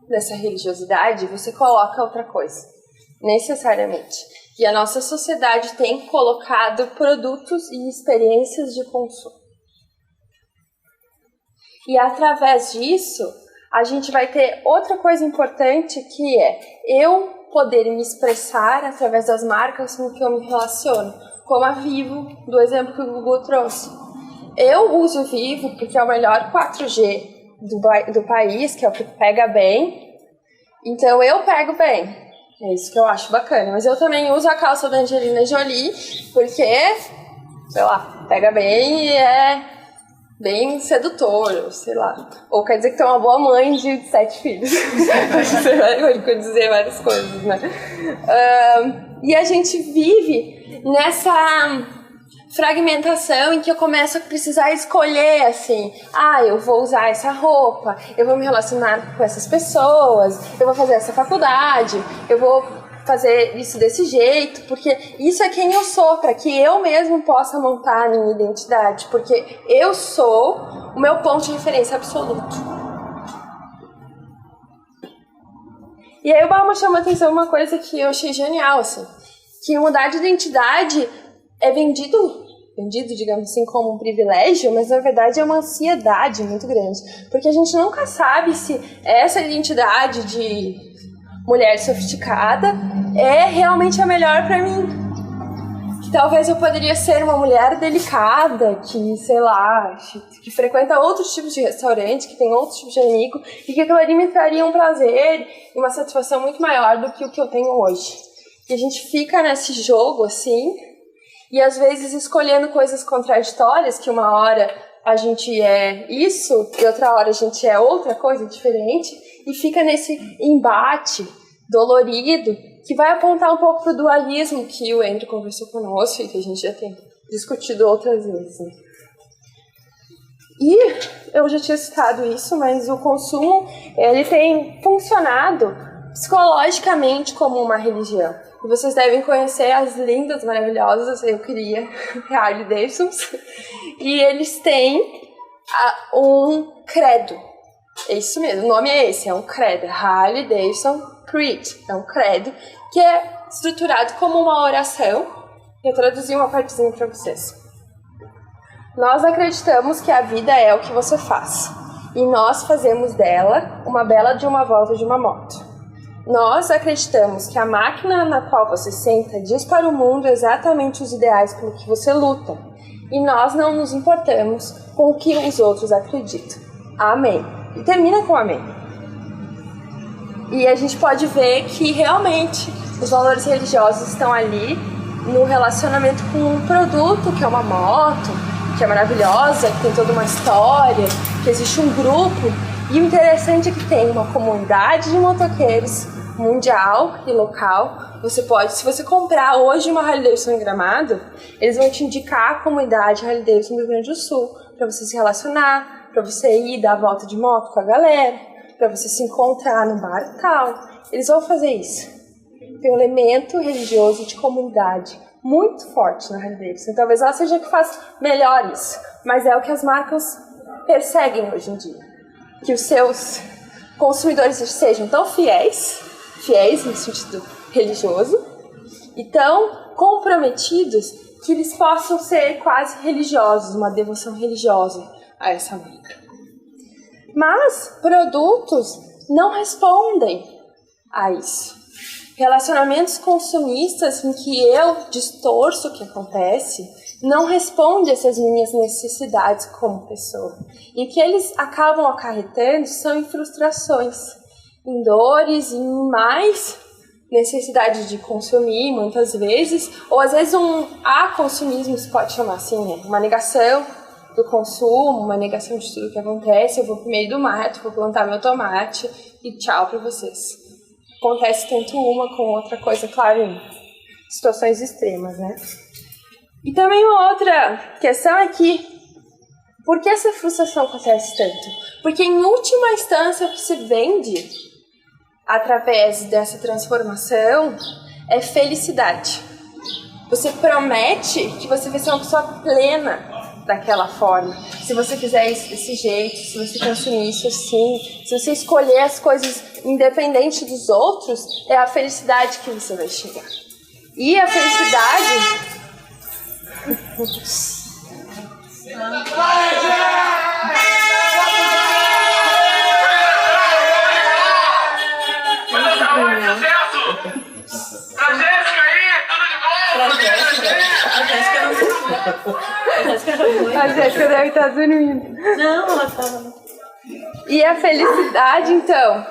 Speaker 1: dessa religiosidade, você coloca outra coisa, necessariamente. E a nossa sociedade tem colocado produtos e experiências de consumo. E através disso, a gente vai ter outra coisa importante, que é eu poder me expressar através das marcas com que eu me relaciono, como a Vivo, do exemplo que o Gugu trouxe. Eu uso o Vivo porque é o melhor 4G do país, que é o que pega bem, então eu pego bem, é isso que eu acho bacana, mas eu também uso a calça da Angelina Jolie, porque, sei lá, pega bem e é bem sedutor, sei lá, ou quer dizer que tu é uma boa mãe de 7 filhos, você vai dizer várias coisas, né? E a gente vive fragmentação em que eu começo a precisar escolher, assim, eu vou usar essa roupa, eu vou me relacionar com essas pessoas, eu vou fazer essa faculdade, eu vou fazer isso desse jeito, porque isso é quem eu sou, para que eu mesmo possa montar a minha identidade, porque eu sou o meu ponto de referência absoluto. E aí o Bauman chama a atenção uma coisa que eu achei genial, assim, que mudar de identidade é vendido, digamos assim, como um privilégio, mas na verdade é uma ansiedade muito grande, porque a gente nunca sabe se essa identidade de mulher sofisticada é realmente a melhor pra mim. Que talvez eu poderia ser uma mulher delicada, que, sei lá, que frequenta outros tipos de restaurante, que tem outros tipos de amigo, e que aquilo ali me traria um prazer e uma satisfação muito maior do que o que eu tenho hoje. E a gente fica nesse jogo, assim, e às vezes escolhendo coisas contraditórias, que uma hora a gente é isso e outra hora a gente é outra coisa diferente, e fica nesse embate dolorido que vai apontar um pouco para o dualismo que o Andrew conversou conosco e que a gente já tem discutido outras vezes. Né? E eu já tinha citado isso, mas o consumo ele tem funcionado psicologicamente como uma religião. E vocês devem conhecer as lindas, maravilhosas, eu queria, Harley Davidson. E eles têm um credo. É isso mesmo, o nome é esse, é um credo. Harley Davidson Creed. É um credo que é estruturado como uma oração. Eu traduzi uma partezinha para vocês. Nós acreditamos que a vida é o que você faz. E nós fazemos dela uma bela de uma volta de uma moto. Nós acreditamos que a máquina na qual você senta diz para o mundo exatamente os ideais pelo que você luta. E nós não nos importamos com o que os outros acreditam. Amém. E termina com amém. E a gente pode ver que realmente os valores religiosos estão ali no relacionamento com um produto, que é uma moto, que é maravilhosa, que tem toda uma história, que existe um grupo. E o interessante é que tem uma comunidade de motoqueiros mundial e local. Você pode, se você comprar hoje uma Harley Davidson em Gramado, eles vão te indicar a comunidade Harley Davidson do Rio Grande do Sul, para você se relacionar, para você ir dar a volta de moto com a galera, para você se encontrar no bar e tal. Eles vão fazer isso. Tem um elemento religioso de comunidade muito forte na Harley Davidson. Talvez ela seja a que faz melhor isso, mas é o que as marcas perseguem hoje em dia. Que os seus consumidores sejam tão fiéis no sentido religioso, e tão comprometidos que eles possam ser quase religiosos, uma devoção religiosa a essa marca. Mas produtos não respondem a isso. Relacionamentos consumistas em que eu distorço o que acontece não responde a essas minhas necessidades como pessoa. E o que eles acabam acarretando são em frustrações, em dores, em mais necessidade de consumir, muitas vezes, ou às vezes um aconsumismo, se pode chamar assim, né? Uma negação do consumo, uma negação de tudo que acontece. Eu vou pro meio do mato, vou plantar meu tomate e tchau para vocês. Acontece tanto uma com outra coisa, claro, em situações extremas, né? E também uma outra questão é que, por que essa frustração acontece tanto? Porque, em última instância, o que se vende através dessa transformação é felicidade. Você promete que você vai ser uma pessoa plena daquela forma. Se você fizer isso desse jeito, se você consumir isso assim, se você escolher as coisas independente dos outros, é a felicidade que você vai chegar. E a felicidade...
Speaker 3: Pra Jéssica aí, tudo de bom?
Speaker 1: A Jéssica deve estar dormindo.
Speaker 2: Não, ela tava...
Speaker 1: E a felicidade, então,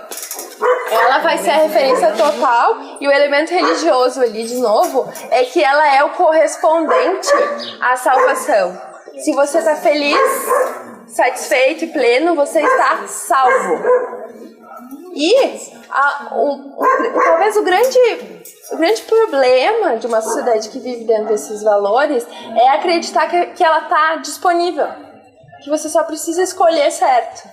Speaker 1: ela vai ser a referência total, e o elemento religioso ali, de novo, é que ela é o correspondente à salvação. Se você está feliz, satisfeito e pleno, você está salvo. E talvez o grande problema de uma sociedade que vive dentro desses valores é acreditar que ela está disponível, que você só precisa escolher certo.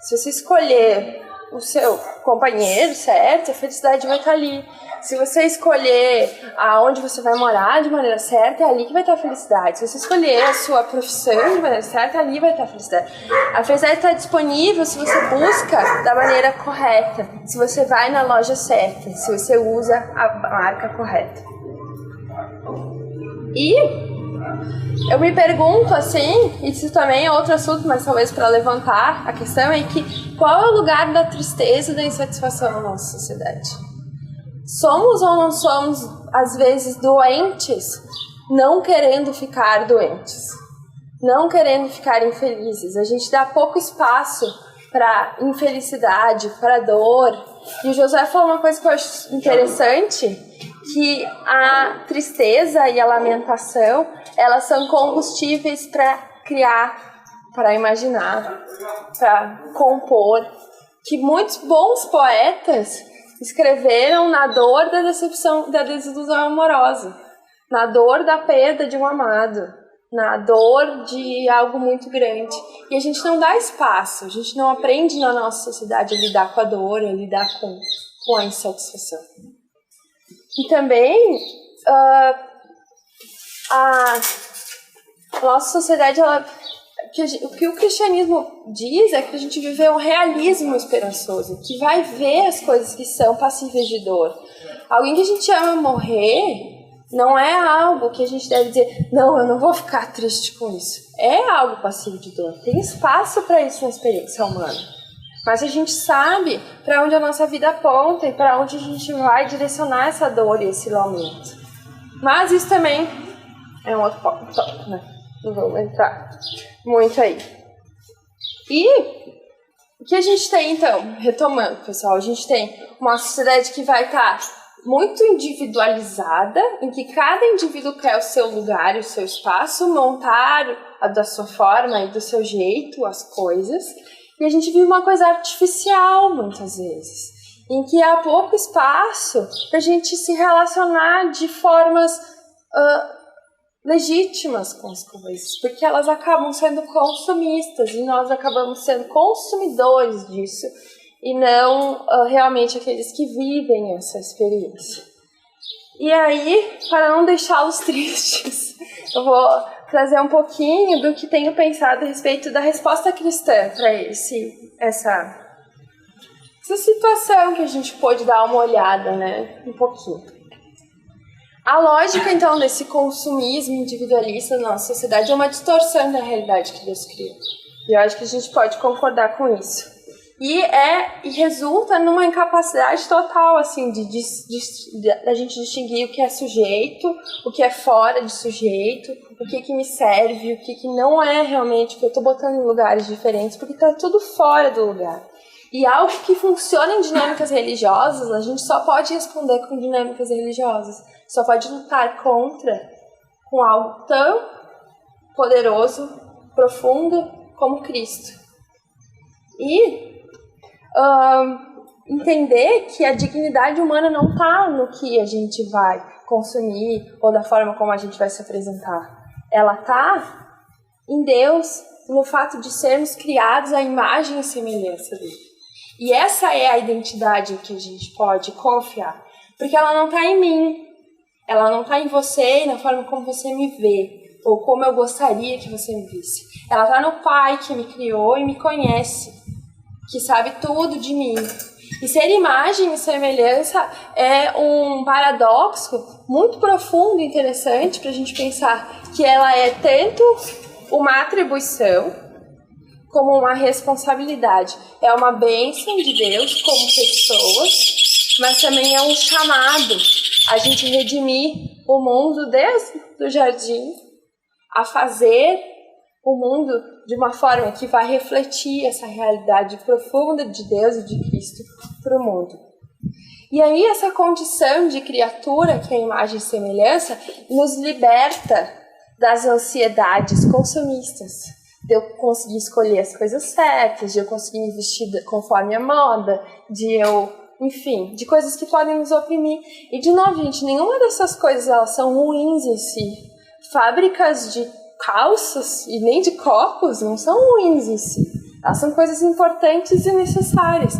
Speaker 1: Se você escolher o seu companheiro certo, a felicidade vai estar ali. Se você escolher aonde você vai morar de maneira certa, é ali que vai estar a felicidade. Se você escolher a sua profissão de maneira certa, ali vai estar a felicidade. A felicidade está disponível se você busca da maneira correta, se você vai na loja certa, se você usa a marca correta. E eu me pergunto assim, isso também é outro assunto, mas talvez para levantar a questão, é que qual é o lugar da tristeza e da insatisfação na nossa sociedade? Somos ou não somos, às vezes, doentes, não querendo ficar doentes, não querendo ficar infelizes. A gente dá pouco espaço para infelicidade, para dor. E o Josué falou uma coisa que eu acho interessante, que a tristeza e a lamentação, elas são combustíveis para criar, para imaginar, para compor. Que muitos bons poetas escreveram na dor da decepção, da desilusão amorosa, na dor da perda de um amado, na dor de algo muito grande. E a gente não dá espaço, a gente não aprende na nossa sociedade a lidar com a dor, a lidar com a insatisfação. E também a nossa sociedade, o que o cristianismo diz é que a gente vive um realismo esperançoso, que vai ver as coisas que são passíveis de dor. Alguém que a gente ama morrer não é algo que a gente deve dizer, não, eu não vou ficar triste com isso. É algo passível de dor, tem espaço para isso na experiência humana. Mas a gente sabe para onde a nossa vida aponta e para onde a gente vai direcionar essa dor e esse lamento. Mas isso também é um outro tópico, né? Não vamos entrar muito aí. E o que a gente tem, então, retomando, pessoal, a gente tem uma sociedade que vai estar muito individualizada, em que cada indivíduo quer o seu lugar e o seu espaço, montar da sua forma e do seu jeito as coisas. E a gente vive uma coisa artificial, muitas vezes, em que há pouco espaço para a gente se relacionar de formas legítimas com as coisas, porque elas acabam sendo consumistas e nós acabamos sendo consumidores disso e não realmente aqueles que vivem essa experiência. E aí, para não deixá-los tristes, eu vou trazer um pouquinho do que tenho pensado a respeito da resposta cristã para essa situação que a gente pôde dar uma olhada, né, um pouquinho. A lógica, então, desse consumismo individualista na nossa sociedade é uma distorção da realidade que Deus criou. E eu acho que a gente pode concordar com isso. E resulta numa incapacidade total, assim, da gente distinguir o que é sujeito, o que é fora de sujeito, o que me serve, o que não é realmente, o que eu estou botando em lugares diferentes, porque está tudo fora do lugar. E algo que funciona em dinâmicas religiosas, a gente só pode responder com dinâmicas religiosas. Só pode lutar contra com algo tão poderoso, profundo como Cristo. E entender que a dignidade humana não está no que a gente vai consumir ou da forma como a gente vai se apresentar. Ela está em Deus, no fato de sermos criados à imagem e semelhança dele. E essa é a identidade em que a gente pode confiar. Porque ela não está em mim, ela não está em você e na forma como você me vê, ou como eu gostaria que você me visse. Ela está no Pai que me criou e me conhece, que sabe tudo de mim. E ser imagem e semelhança é um paradoxo muito profundo e interessante para a gente pensar que ela é tanto uma atribuição como uma responsabilidade. É uma bênção de Deus como pessoas, mas também é um chamado a gente redimir o mundo desde o jardim, a fazer o mundo de uma forma que vai refletir essa realidade profunda de Deus e de Cristo para o mundo. E aí essa condição de criatura, que é a imagem e semelhança, nos liberta das ansiedades consumistas, de eu conseguir escolher as coisas certas, de eu conseguir me vestir conforme a moda, enfim, de coisas que podem nos oprimir. E, de novo, gente, nenhuma dessas coisas elas são ruins em si. Fábricas de calças e nem de copos não são ruins em si. Elas são coisas importantes e necessárias.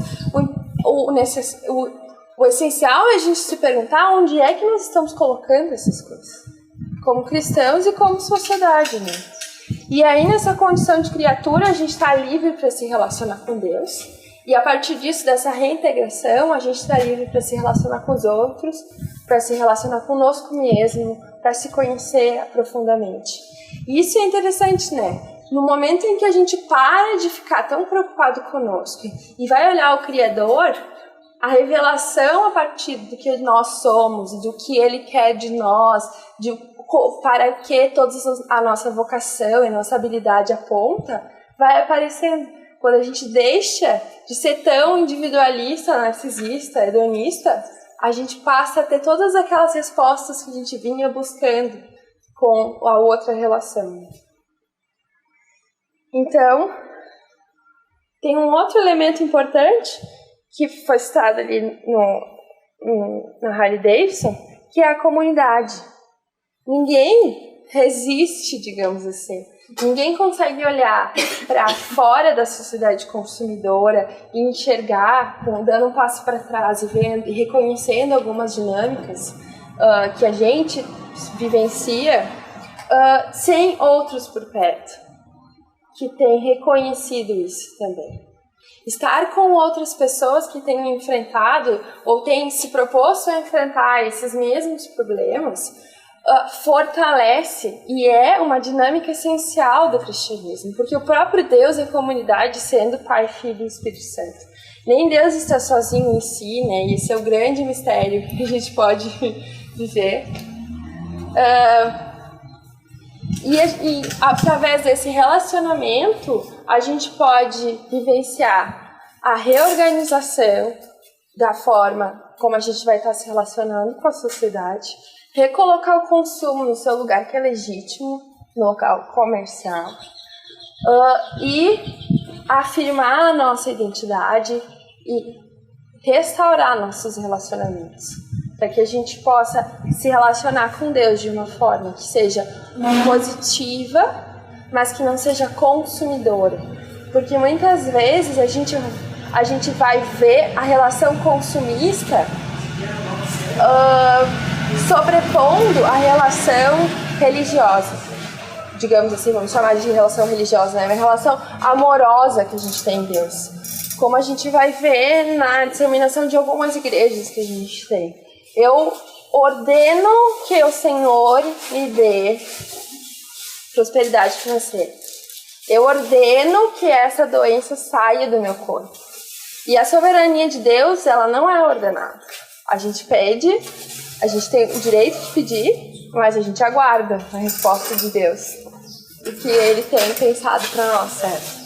Speaker 1: O essencial é a gente se perguntar onde é que nós estamos colocando essas coisas, como cristãos e como sociedade, né? E aí, nessa condição de criatura, a gente está livre para se relacionar com Deus. E a partir disso, dessa reintegração, a gente está livre para se relacionar com os outros, para se relacionar conosco mesmo, para se conhecer profundamente. E isso é interessante, né? No momento em que a gente para de ficar tão preocupado conosco e vai olhar o Criador, a revelação a partir do que nós somos, do que Ele quer de nós, para que toda a nossa vocação e nossa habilidade aponta, vai aparecendo. Quando a gente deixa de ser tão individualista, narcisista, hedonista, a gente passa a ter todas aquelas respostas que a gente vinha buscando com a outra relação. Então, tem um outro elemento importante que foi citado ali na Harley Davidson, que é a comunidade. Ninguém resiste, digamos assim. Ninguém consegue olhar para fora da sociedade consumidora e enxergar, dando um passo para trás e reconhecendo algumas dinâmicas que a gente vivencia, sem outros por perto, que têm reconhecido isso também. Estar com outras pessoas que tenham enfrentado ou têm se proposto a enfrentar esses mesmos problemas fortalece e é uma dinâmica essencial do cristianismo, porque o próprio Deus é comunidade, sendo Pai, Filho e Espírito Santo. Nem Deus está sozinho em si, né? E esse é o grande mistério que a gente pode viver. E através desse relacionamento, a gente pode vivenciar a reorganização da forma como a gente vai estar se relacionando com a sociedade, recolocar o consumo no seu lugar que é legítimo, no local comercial, e afirmar a nossa identidade e restaurar nossos relacionamentos, para que a gente possa se relacionar com Deus de uma forma que seja positiva, mas que não seja consumidora. Porque muitas vezes a gente vai ver a relação consumista sobrepondo a relação religiosa. Digamos assim, vamos chamar de relação religiosa, né? Uma relação amorosa que a gente tem em Deus. Como a gente vai ver na disseminação de algumas igrejas que a gente tem. Eu ordeno que o Senhor me dê prosperidade financeira. Eu ordeno que essa doença saia do meu corpo. E a soberania de Deus, ela não é ordenada. A gente pede, a gente tem o direito de pedir, mas a gente aguarda a resposta de Deus. O que Ele tem pensado para nós, certo?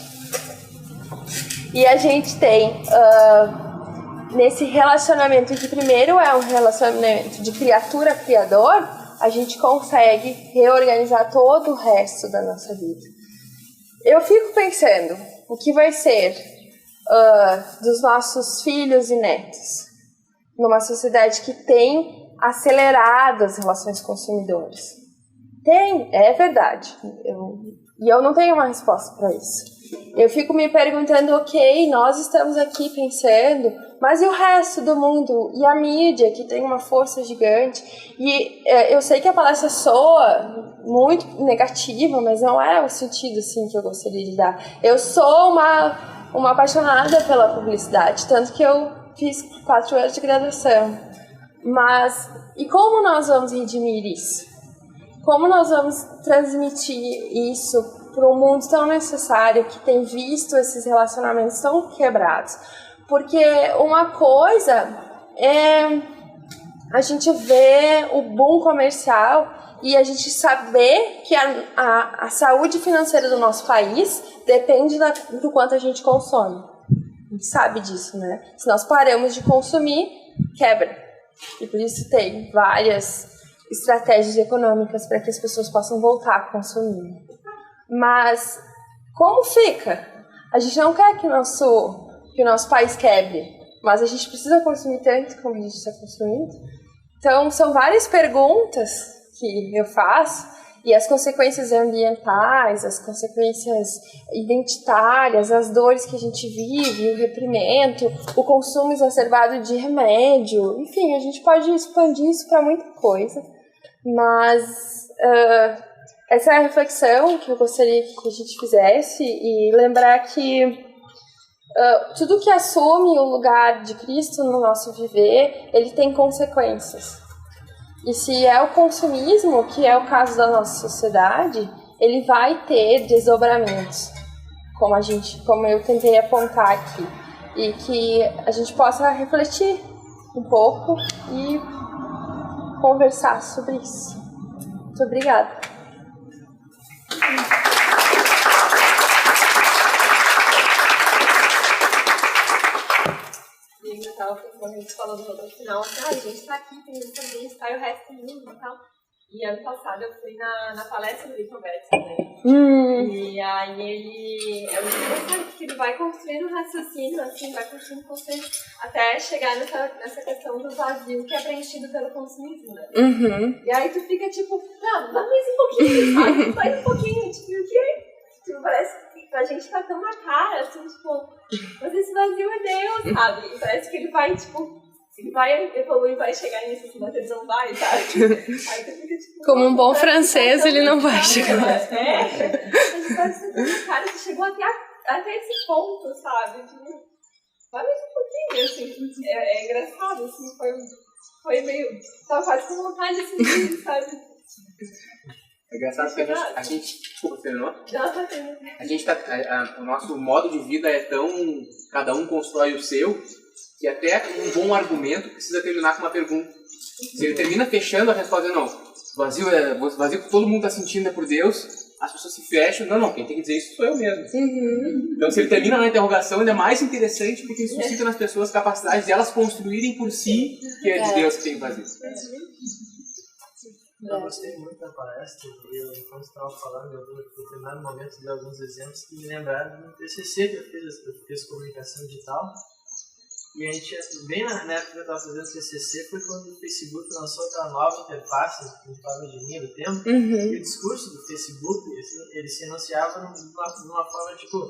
Speaker 1: E a gente tem, nesse relacionamento que primeiro é um relacionamento de criatura-criador, a gente consegue reorganizar todo o resto da nossa vida. Eu fico pensando, o que vai ser dos nossos filhos e netos numa sociedade que tem acelerado as relações consumidoras? Tem, é verdade. E eu não tenho uma resposta para isso. Eu fico me perguntando, ok, nós estamos aqui pensando, mas e o resto do mundo? E a mídia, que tem uma força gigante? E eu sei que a palestra soa muito negativa, mas não é o sentido assim, que eu gostaria de dar. Eu sou uma apaixonada pela publicidade, tanto que eu fiz 4 anos de graduação. Mas, e como nós vamos redimir isso? Como nós vamos transmitir isso para um mundo tão necessário que tem visto esses relacionamentos tão quebrados? Porque uma coisa é a gente ver o boom comercial e a gente saber que a saúde financeira do nosso país depende do quanto a gente consome. A gente sabe disso, né? Se nós paramos de consumir, quebra. E por isso tem várias estratégias econômicas para que as pessoas possam voltar a consumir. Mas Como fica? A gente não quer que o nosso país quebre, mas a gente precisa consumir tanto como a gente está consumindo. Então, são várias perguntas que eu faço, e as consequências ambientais, as consequências identitárias, as dores que a gente vive, o reprimento, o consumo exacerbado de remédio, enfim, a gente pode expandir isso para muita coisa, mas essa é a reflexão que eu gostaria que a gente fizesse, e lembrar que tudo que assume o lugar de Cristo no nosso viver, ele tem consequências. E se é o consumismo, que é o caso da nossa sociedade, ele vai ter desdobramentos, como eu tentei apontar aqui. E que a gente possa refletir um pouco e conversar sobre isso. Muito obrigada. Quando a gente falou no final, a gente tá aqui, tem isso também, está e o resto do mundo e tal. E ano passado eu fui na palestra do Rico Betts também. E aí ele é muito interessante, porque ele vai construindo um raciocínio, assim, vai construindo, até chegar nessa questão do vazio que é preenchido pelo consumismo, né? E aí tu fica tipo, não, dá mais um pouquinho, sabe? Mais um pouquinho, tipo, o quê? Tipo, parece que a gente tá tão na cara, assim, tipo, mas esse vazio é Deus, sabe? E parece que ele vai, tipo, ele vai evoluir, vai chegar nisso, assim, mas ele não vai, sabe? Aí tu fica, tipo, como um bom francês, ele não vai chegar. A gente vai ser cara que chegou até esse ponto, sabe? Tipo, vai mais um pouquinho, assim, é engraçado, assim, foi meio, tava quase com vontade, assim, sabe?
Speaker 4: É engraçado que a gente desculpa, Fernando. A gente tá, o nosso modo de vida é tão, cada um constrói o seu, que até um bom argumento precisa terminar com uma pergunta. Se ele termina fechando a resposta, não, vazio que todo mundo está sentindo é por Deus, as pessoas se fecham, não, quem tem que dizer isso sou eu mesmo. Então se ele termina na interrogação, ainda é mais interessante, porque isso suscita nas pessoas a capacidade de elas construírem por si que é de Deus que tem vazio.
Speaker 5: Eu gostei muito da palestra e enquanto estava falando, eu em determinado momento de alguns exemplos que me lembraram do TCC que eu fiz comunicação digital. E a gente, bem na época que eu estava fazendo TCC, foi quando o Facebook lançou aquela nova interface, em forma de linha do tempo, e o discurso do Facebook, ele se enunciava numa forma tipo,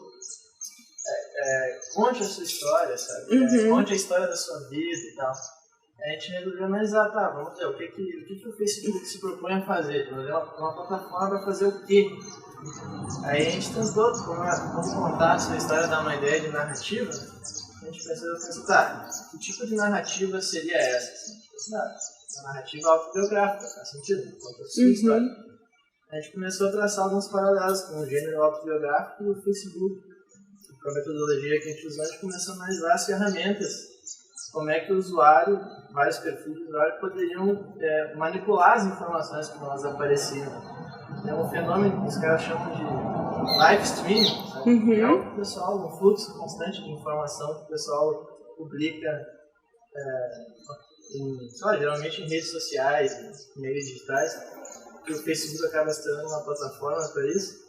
Speaker 5: conte a sua história, sabe? Conte a história da sua vida e tal. A gente resolveu analisar, vamos ver, o que o Facebook se propõe a fazer? Uma plataforma para fazer o quê? Aí a gente tentou, como contar a sua história, dar uma ideia de narrativa, a gente precisou pensar, que tipo de narrativa seria essa? Uma narrativa autobiográfica, faz sentido? Conta a sua história. A gente começou a traçar alguns paralelos com o gênero autobiográfico e o Facebook. Com a metodologia que a gente usou, a gente começou a analisar as ferramentas. Como é que o usuário, vários perfis do usuário, poderiam manipular as informações como elas apareciam. É um fenômeno que os caras chamam de live streaming, sabe? É um fluxo constante de informação que o pessoal publica, geralmente em redes sociais, em meios digitais, que o Facebook acaba se tornando uma plataforma para isso.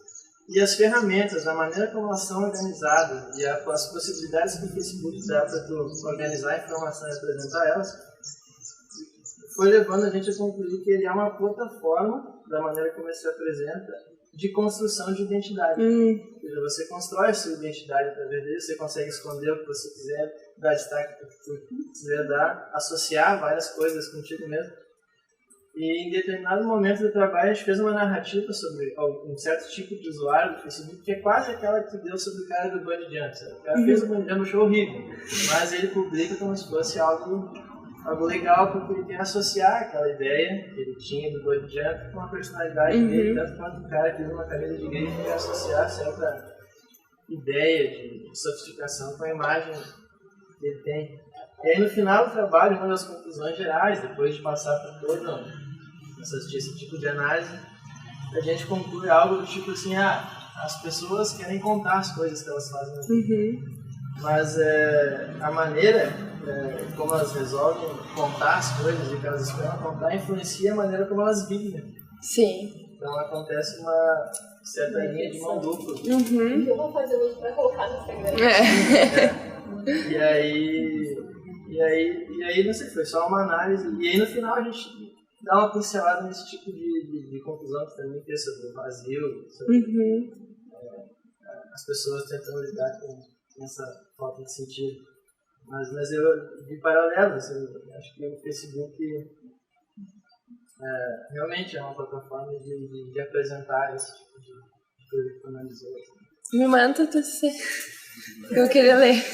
Speaker 5: E as ferramentas, a maneira como elas são organizadas e as possibilidades que o Facebook dá para tu organizar a informação e apresentar elas, foi levando a gente a concluir que ele é uma plataforma, da maneira como ele se apresenta, de construção de identidade. Ou seja, você constrói a sua identidade através dele, você consegue esconder o que você quiser, dar destaque para o que você quiser dar, associar várias coisas contigo mesmo. E em determinado momento do trabalho a gente fez uma narrativa sobre um certo tipo de usuário do Facebook, que é quase aquela que deu sobre o cara do Bungee Jump. O cara fez o Bungee Jump, achou horrível, mas ele publica como se fosse algo legal, porque ele quer associar aquela ideia que ele tinha do Bungee Jump com a personalidade dele, tanto quanto o cara que usa uma camisa de igreja quer associar certa ideia de sofisticação com a imagem que ele tem. E aí no final do trabalho, uma das conclusões gerais, depois de passar por todo esse tipo de análise, a gente conclui algo do tipo assim, as pessoas querem contar as coisas que elas fazem, mas a maneira como elas resolvem contar as coisas e que elas esperam contar influencia a maneira como elas vivem.
Speaker 1: Sim.
Speaker 5: Então acontece certa linha de mão dupla.
Speaker 1: Uhum.
Speaker 2: Eu vou fazer hoje pra colocar no Instagram.
Speaker 5: E aí, não sei, foi só uma análise. E aí no final a gente dá uma pincelada nesse tipo de conclusão que também tem sobre o vazio, sobre as pessoas tentando lidar com essa falta de sentido. Mas eu vi paralelos, eu acho que o Facebook realmente é uma plataforma de apresentar esse tipo de coisa que analisou.
Speaker 1: Me manda o TCC. Eu queria ler.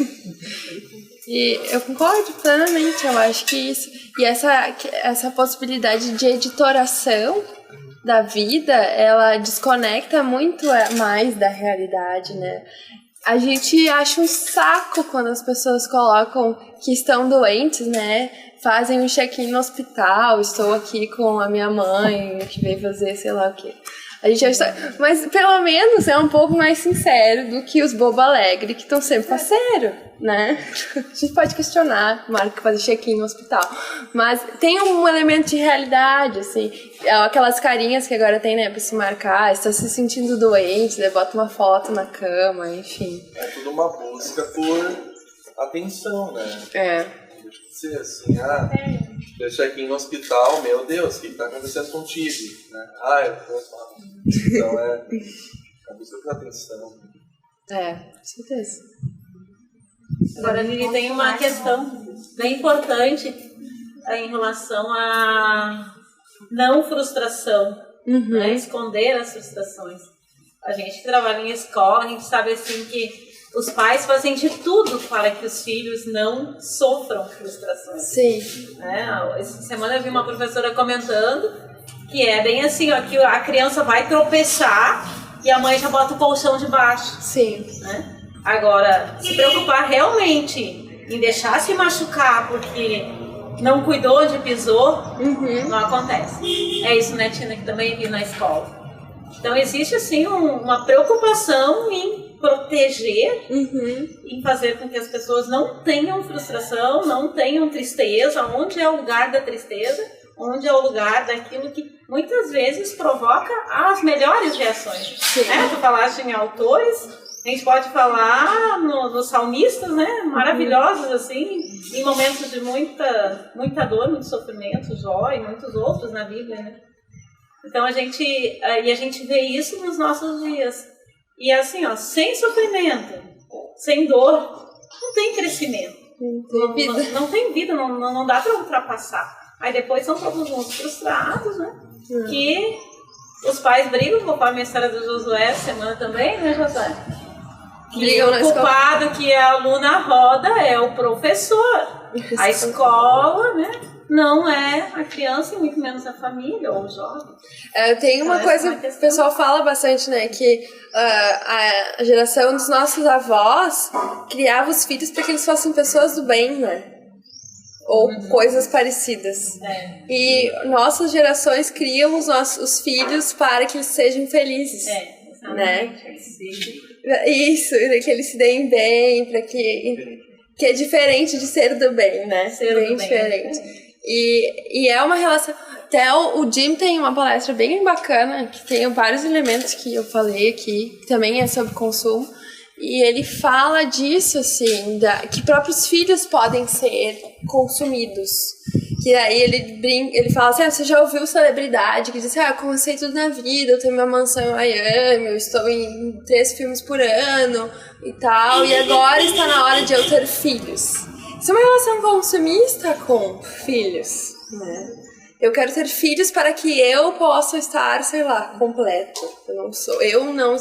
Speaker 1: E eu concordo plenamente, eu acho que isso. E essa possibilidade de editoração da vida, ela desconecta muito mais da realidade, né? A gente acha um saco quando as pessoas colocam que estão doentes, né? Fazem um check-in no hospital, estou aqui com a minha mãe, que veio fazer sei lá o quê. A gente acha... Mas pelo menos é um pouco mais sincero do que os bobo alegre que estão sempre parceiro, né? A gente pode questionar, marca fazer check-in no hospital. Mas tem um elemento de realidade, assim. Aquelas carinhas que agora tem, né, pra se marcar, está se sentindo doente, daí bota uma foto na cama, enfim.
Speaker 6: É tudo uma busca por atenção, né?
Speaker 1: É.
Speaker 6: Ser assim, deixa aqui no hospital, meu Deus, o que está acontecendo contigo? Né? Eu tô mal. Então a busca por atenção.
Speaker 1: Com certeza.
Speaker 2: Agora, Lili, tem uma questão bem importante em relação à não frustração, né? Esconder as frustrações. A gente que trabalha em escola, a gente sabe assim que os pais fazem de tudo para que os filhos não sofram frustrações.
Speaker 1: Sim.
Speaker 2: Essa semana eu vi uma professora comentando que é bem assim, ó, que a criança vai tropeçar e a mãe já bota o colchão debaixo.
Speaker 1: Sim.
Speaker 2: Né? Agora, se preocupar realmente em deixar se machucar porque não cuidou onde pisou, não acontece. É isso, né, Tina, que também vi na escola. Então existe assim uma preocupação em proteger, em fazer com que as pessoas não tenham frustração, não tenham tristeza. Onde é o lugar da tristeza? Onde é o lugar daquilo que muitas vezes provoca as melhores reações. Tu falaste em autores, a gente pode falar nos salmistas, né? Maravilhosos, assim, em momentos de muita dor, muito sofrimento, Jó e muitos outros na Bíblia, né? Então a gente vê isso nos nossos dias. E assim, ó, sem sofrimento, sem dor, não tem crescimento. Não tem vida, não dá para ultrapassar. Aí depois são todos uns frustrados, né? Que os pais brigam, conforme a história do Josué essa semana também, né, Josué? E o culpado que a aluna roda é o professor. A escola, né? Não é a criança e muito menos a família ou o jovem.
Speaker 1: Tem uma coisa que o pessoal fala bastante, né? Que a geração dos nossos avós criava os filhos para que eles fossem pessoas do bem, né? Ou coisas parecidas. E nossas gerações criam os filhos para que eles sejam felizes. Né? Isso, que eles se deem bem, para que é diferente de ser do bem, né? Bem diferente. E é uma relação. Até o Jim tem uma palestra bem bacana, que tem vários elementos que eu falei aqui, que também é sobre consumo. E ele fala disso, assim, que próprios filhos podem ser consumidos. Que aí ele fala assim, você já ouviu celebridade que diz, eu comecei tudo na vida, eu tenho minha mansão em Miami, eu estou em 3 filmes por ano e tal, e agora está na hora de eu ter filhos. Isso é uma relação consumista com filhos, né? Eu quero ter filhos para que eu possa estar, sei lá, completo. Eu não,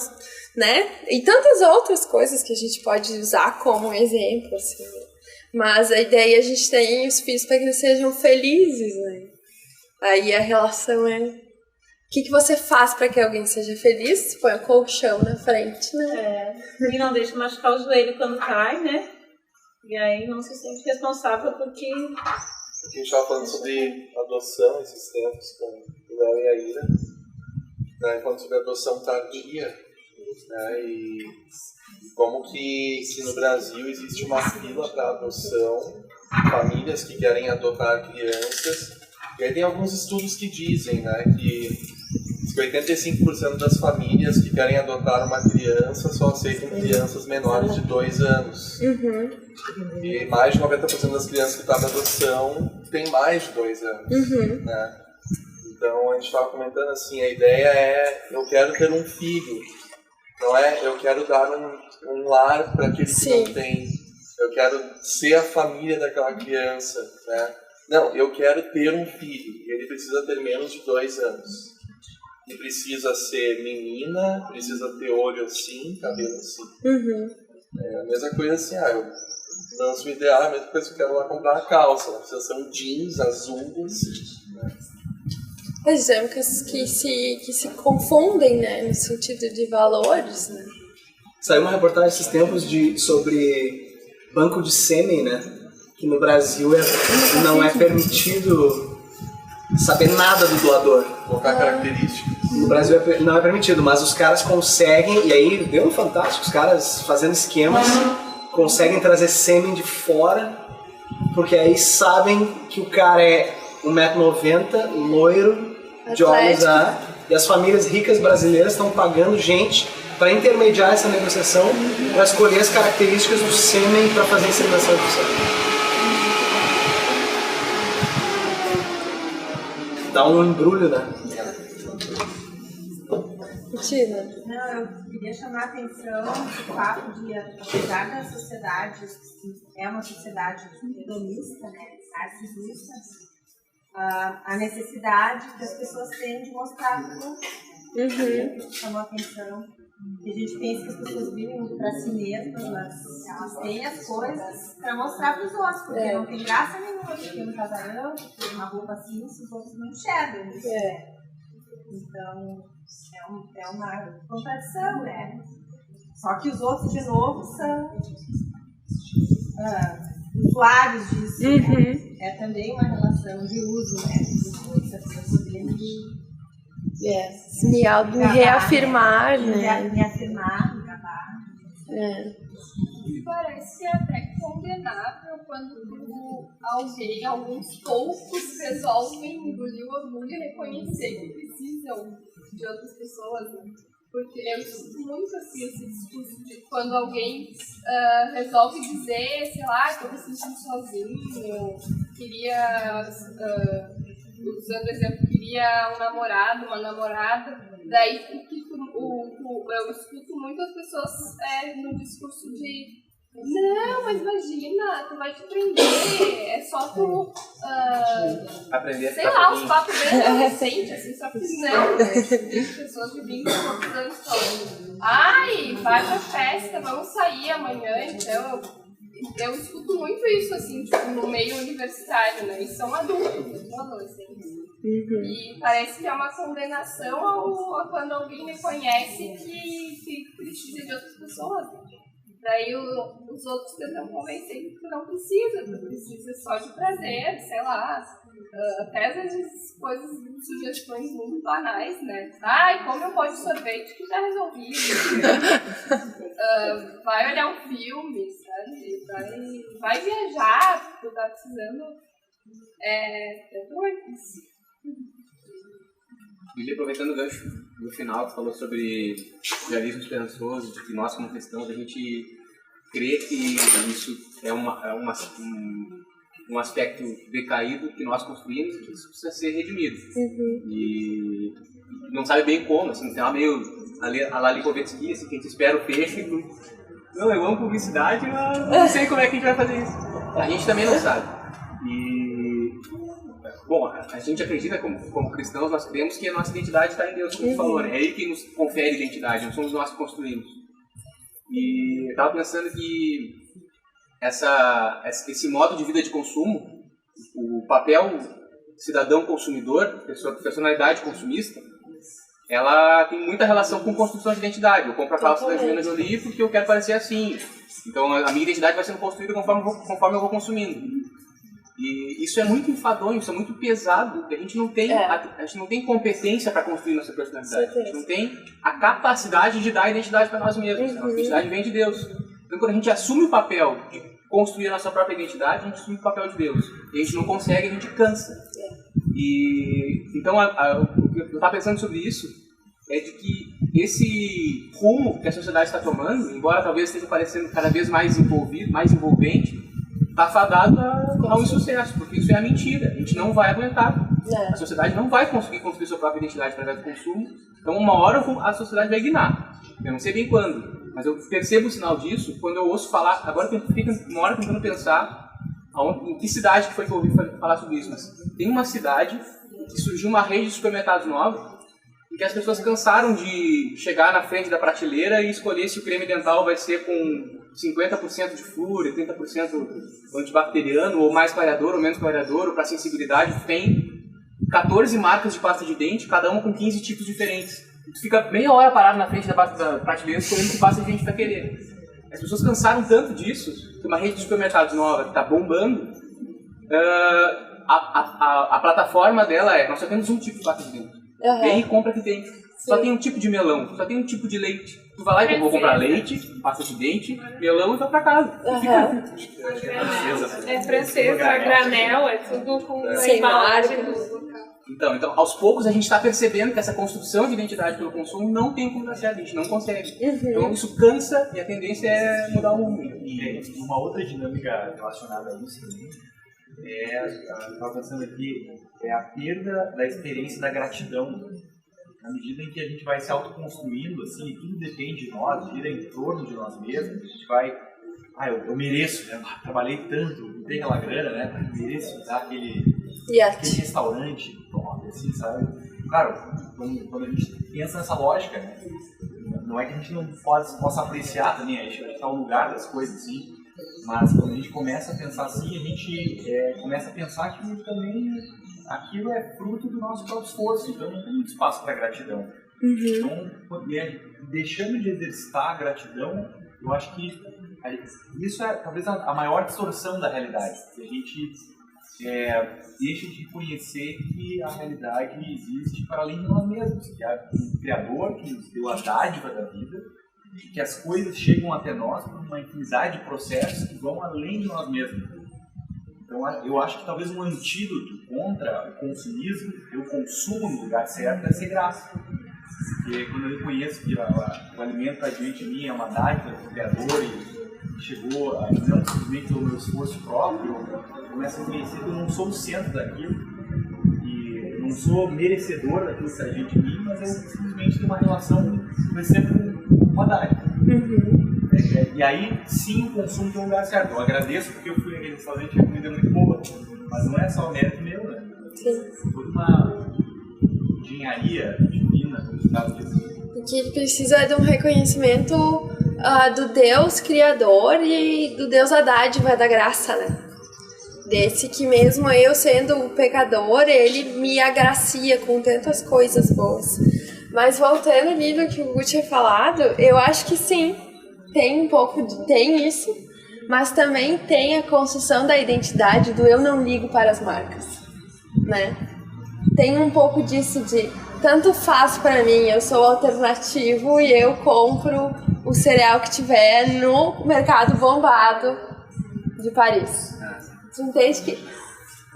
Speaker 1: né? E tantas outras coisas que a gente pode usar como exemplo, assim. Mas a ideia a gente tem os filhos para que eles sejam felizes, né? Aí a relação é... O que você faz para que alguém seja feliz? Põe o colchão na frente, né?
Speaker 2: E não deixa machucar o joelho quando cai, né? E aí não se sente responsável porque...
Speaker 6: A gente estava falando sobre adoção esses tempos com o Léo e a Ira, né, falando sobre adoção tardia, né, e como que se no Brasil existe uma fila para adoção, famílias que querem adotar crianças, e aí tem alguns estudos que dizem, né, que que 85% das famílias que querem adotar uma criança só aceitam crianças menores de 2 anos. E mais de 90% das crianças que estão na adoção têm mais de 2 anos. Né? Então a gente estava comentando assim, a ideia é, eu quero ter um filho, não é eu quero dar um lar para aquele que não tem, eu quero ser a família daquela criança, né? Não, eu quero ter um filho, ele precisa ter menos de 2 anos. E precisa ser menina, precisa ter olho assim, cabelo assim. É a mesma coisa assim, eu lanço o ideal, a mesma coisa que eu quero lá comprar uma calça, precisa ser um jeans azul assim, né?
Speaker 1: As dinâmicas que se confundem, né, no sentido de valores, né?
Speaker 7: Saiu uma reportagem esses tempos sobre banco de sêmen, né? Que no Brasil não é permitido saber nada do doador.
Speaker 6: Colocar características.
Speaker 7: No Brasil não é permitido, mas os caras conseguem, e aí deu um fantástico, os caras fazendo esquemas, conseguem trazer sêmen de fora, porque aí sabem que o cara é 1,90 m, loiro, de olhos e as famílias ricas brasileiras estão pagando gente para intermediar essa negociação, para escolher as características do sêmen para fazer a inseminação artificial. Dá um embrulho, né?
Speaker 2: Não, eu queria chamar a atenção do fato de, apesar da sociedade, é uma sociedade hedonista, né, narcisista, a necessidade que as pessoas têm de mostrar tudo. Chamou a atenção. E a gente pensa que as pessoas vivem para si mesmas, mas elas têm as coisas para mostrar para os outros, porque não tem graça nenhuma de ter um casarão, ter uma roupa assim, se os outros não enxergam isso. Então, é uma contradição, né? Só que os outros, de novo, são usuários disso, né? É também uma relação de uso, né?
Speaker 1: Me reafirmar, né?
Speaker 2: Me afirmar, me acabar.
Speaker 8: Parece até condenável quando alguns poucos resolvem engolir o orgulho e reconhecer que precisam de outras pessoas, né? Porque eu sinto muito assim esse discurso de quando alguém resolve dizer, sei lá, que eu me sentindo sozinho, queria, usando o exemplo, queria um namorado, uma namorada, daí eu escuto muito as pessoas no discurso de não, mas imagina, tu vai te prender, é só tu
Speaker 4: aprender a
Speaker 8: sei
Speaker 4: ficar
Speaker 8: lá,
Speaker 4: sozinho.
Speaker 8: os papos bem adolescentes, assim, só que não, pessoas de 20 e poucos anos falando, ai, vai pra festa, vamos sair amanhã, então eu escuto muito isso, assim, tipo, no meio universitário, né, e são adultos, não adolescentes. E parece que é uma condenação a quando alguém reconhece que precisa de outras pessoas, né? Daí os outros tentam convencer que tu não precisa, tu precisa só de prazer, sei lá. Até às vezes coisas, sugestões muito banais, né? Ai, come um pó de sorvete que tá resolvido. Vai olhar um filme, sabe? Vai viajar, tu tá precisando. É doido isso.
Speaker 4: E aproveitando o gancho no final, que falou sobre realismo esperançoso, de que nós, como cristãos, a gente crê que isso é um aspecto decaído que nós construímos e que isso precisa ser redimido. E não sabe bem como, assim, tem uma meio a la Lipovetsky, assim, que a gente espera o peixe e não, eu amo publicidade, mas não sei como é que a gente vai fazer isso. A gente também não sabe. Bom, a gente acredita como cristãos, nós cremos que a nossa identidade está em Deus, como você falou, né? É Ele que nos confere identidade, não somos nós que construímos. E eu estava pensando que esse modo de vida de consumo, o papel cidadão consumidor, personalidade consumista, ela tem muita relação com construção de identidade. Eu compro a calça da Angelina Jolie porque eu quero parecer assim. Então a minha identidade vai sendo construída conforme eu vou consumindo. E isso é muito enfadonho, isso é muito pesado. A gente não tem competência para construir nossa personalidade. A gente não tem a capacidade de dar a identidade para nós mesmos. A nossa identidade vem de Deus. Então, quando a gente assume o papel de construir a nossa própria identidade, a gente assume o papel de Deus. E a gente não consegue, a gente cansa. E então, eu estava pensando sobre isso. é de que esse rumo que a sociedade está tomando, embora talvez esteja parecendo cada vez mais envolvido, mais envolvente, está fadado ao insucesso, porque isso é a mentira. A gente não vai aguentar. A sociedade não vai conseguir construir sua própria identidade através do consumo. Então, uma hora a sociedade vai guinar. Eu não sei bem quando, mas eu percebo o sinal disso quando eu ouço falar. Agora eu fico uma hora tentando pensar em que cidade que foi que eu ouvi falar sobre isso. Mas tem uma cidade que surgiu uma rede de supermercados nova em que as pessoas cansaram de chegar na frente da prateleira e escolher se o creme dental vai ser com 50% de flúor, 30% antibacteriano, ou mais clareador ou menos clareador, ou para sensibilidade. Tem 14 marcas de pasta de dente, cada uma com 15 tipos diferentes. Tu fica meia hora parado na frente da prateleira escolhendo que pasta de dente vai querer. As pessoas cansaram tanto disso que uma rede de supermercados nova que está bombando, a plataforma dela nós só temos um tipo de pasta de dente. Vem e compra que tem. Só tem um tipo de melão, só tem um tipo de leite. Tu vai lá e vou comprar leite, pasta de dente, melão e vai pra casa.
Speaker 8: É francesa, a granel, é tudo com
Speaker 1: sem marca.
Speaker 4: Então, aos poucos a gente está percebendo que essa construção de identidade pelo consumo não tem como dar certo, a gente não consegue. Então isso cansa e a tendência é mudar o mundo.
Speaker 9: E uma outra dinâmica relacionada a isso também estava pensando aqui, é a perda da experiência da gratidão. Na medida em que a gente vai se autoconstruindo, assim, tudo depende de nós, gira em torno de nós mesmos, a gente vai, eu mereço, né? Trabalhei tanto, não tenho aquela grana, né? Eu mereço dar aquele restaurante, assim, sabe? Claro, quando a gente pensa nessa lógica, né? Não é que a gente não possa apreciar também, a gente está no lugar das coisas, assim, mas quando a gente começa a pensar assim, a gente começa a pensar que também aquilo é fruto do nosso próprio esforço, então não tem muito espaço para gratidão. Então, deixando de exercitar a gratidão, eu acho que isso é talvez a maior distorção da realidade. A gente deixa de reconhecer que a realidade existe para além de nós mesmos, que há um Criador que nos deu a dádiva da vida, que as coisas chegam até nós por uma infinidade de processos que vão além de nós mesmos. Então, eu acho que talvez um antídoto contra o consumismo, o consumo no lugar certo, é ser graça. Porque quando eu reconheço que o alimento está diante de mim é uma dádiva do Criador e chegou a não simplesmente pelo meu esforço próprio, eu começo a reconhecer que eu não sou o centro daquilo e não sou merecedor daquilo que está diante de mim, mas eu simplesmente tenho uma relação, por exemplo, com uma dádiva. E aí, sim, o consumo tem um lugar certo. Eu agradeço porque eu fui naquele restaurante e a comida é muito boa, mas não é só o mérito meu, né? Sim. Foi uma engenharia divina, como o caso diz.
Speaker 1: Que precisa de um reconhecimento do Deus Criador e do Deus da dádiva, da graça, né? Desse que mesmo eu sendo um pecador, ele me agracia com tantas coisas boas. Mas voltando ali no que o Hugo tinha falado, eu acho que sim, tem isso, mas também tem a construção da identidade do eu não ligo para as marcas, né? Tem um pouco disso de tanto faz pra mim, eu sou alternativo e eu compro o cereal que tiver no mercado bombado de Paris. Tu entende que,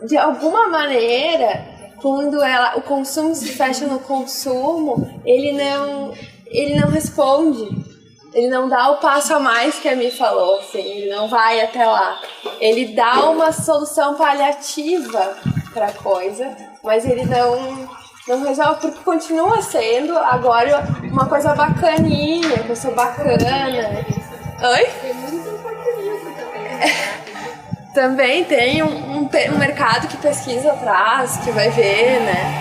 Speaker 1: de alguma maneira, quando o consumo se fecha no consumo, ele não responde. Ele não dá o passo a mais que a Mi falou, assim, ele não vai até lá. Ele dá uma solução paliativa pra coisa, mas ele não resolve, porque continua sendo agora uma coisa bacaninha, uma coisa bacana. Oi?
Speaker 8: Tem muito oportunismo também.
Speaker 1: Também tem um mercado que pesquisa atrás, que vai ver, né?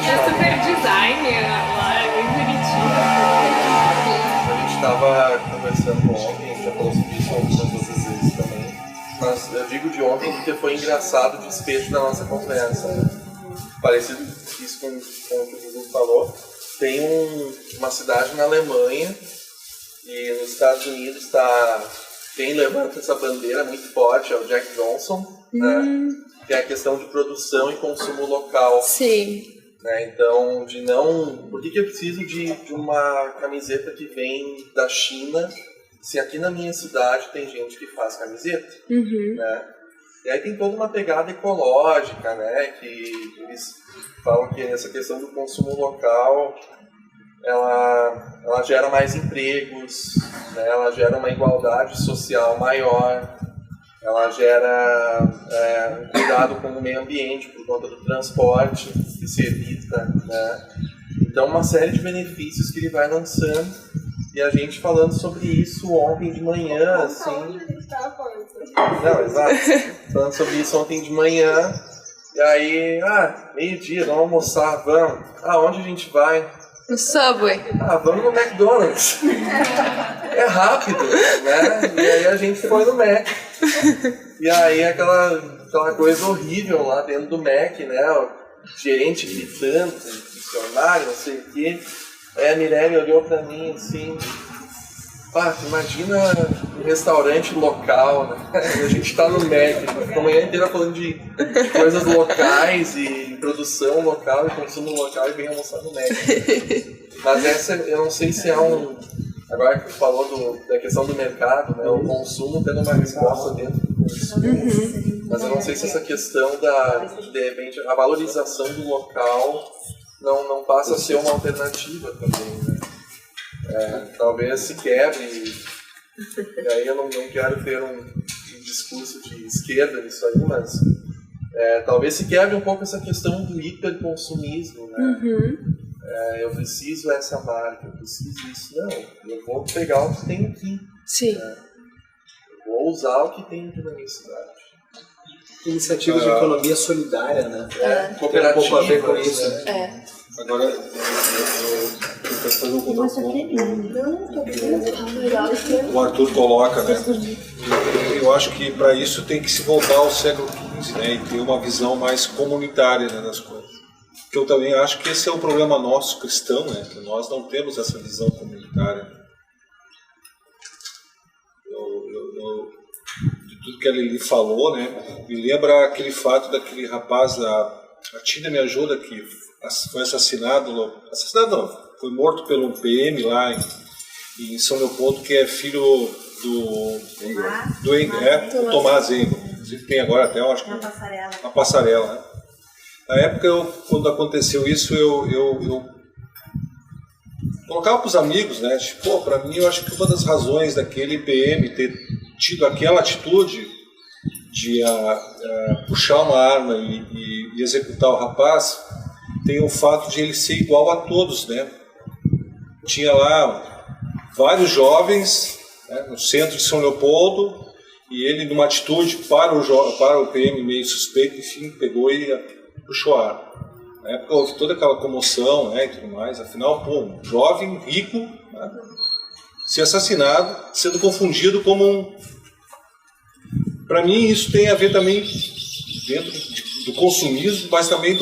Speaker 8: E é super design lá, é bem bonitinho.
Speaker 6: A gente estava conversando ontem, a gente já falou sobre isso algumas outras vezes também, mas eu digo de ontem porque foi engraçado o desfecho da nossa conversa, né? Parecido isso com o que o Dudu falou. Tem uma cidade na Alemanha e nos Estados Unidos quem levanta essa bandeira muito forte é o Jack Johnson, né? Que é a questão de produção e consumo local.
Speaker 1: Sim.
Speaker 6: Né? Então, por que eu preciso de uma camiseta que vem da China, se aqui na minha cidade tem gente que faz camiseta? Né? E aí tem toda uma pegada ecológica, né? Que eles falam que essa questão do consumo local ela gera mais empregos, né? Ela gera uma igualdade social maior, ela gera um cuidado com o meio ambiente por conta do transporte que se evita, né? Então, uma série de benefícios que ele vai lançando, e a gente falando sobre isso ontem de manhã, assim... Não, exato. Falando sobre isso ontem de manhã, e aí, meio-dia, vamos almoçar, vamos. Onde a gente vai?
Speaker 1: No Subway.
Speaker 6: Vamos no McDonald's. É rápido, né? E aí a gente foi no Mac. E aí aquela coisa horrível lá dentro do Mac, né? O gerente gritando, funcionário, não sei o quê. Aí a Mirelle olhou pra mim assim... imagina um restaurante local, né? A gente tá no Mac, a gente ficou a manhã inteira falando de coisas locais e produção local e consumo local e vem almoçar no Mac. Mas essa, eu não sei se é agora que tu falou da questão do mercado, né? O consumo tendo uma resposta dentro do consumo. Mas eu não sei se essa questão de repente, a valorização do local não passa a ser uma alternativa também, né? Talvez se quebre, e aí eu não quero ter um discurso de esquerda nisso aí, mas talvez se quebre um pouco essa questão do hiperconsumismo, né? Eu preciso essa marca, eu preciso isso. Não, eu vou pegar o que tem aqui.
Speaker 1: Sim.
Speaker 6: Eu vou usar o que tem aqui na minha cidade.
Speaker 7: Iniciativas de economia solidária, né?
Speaker 6: Cooperativa,
Speaker 7: tem um pouco a ver com isso,
Speaker 6: né?
Speaker 10: Agora, eu quero fazer um contraponto. O Arthur coloca, né? Eu acho que para isso tem que se voltar ao século XV, né? E ter uma visão mais comunitária, né, das coisas. Que eu também acho que esse é um problema nosso cristão, né? Que nós não temos essa visão comunitária. De tudo que ele falou, né? Me lembra aquele fato daquele rapaz a Tina me ajuda, que foi assassinado não, foi morto pelo um PM lá em São Leopoldo, que é filho do Tomás Engel. Inclusive tem agora até, eu acho que uma passarela, né? Na época, quando aconteceu isso, eu colocava para os amigos, né? Tipo, para mim, eu acho que uma das razões daquele PM ter tido aquela atitude de puxar uma arma e executar o rapaz, tem o fato de ele ser igual a todos, né? Tinha lá vários jovens, né, no centro de São Leopoldo, e ele, numa atitude para o PM meio suspeito, enfim, pegou e puxou a arma. Na época houve toda aquela comoção, né, e tudo mais. Afinal, um jovem, rico, né, ser assassinado, sendo confundido como um... Para mim, isso tem a ver também dentro do consumismo, mas também de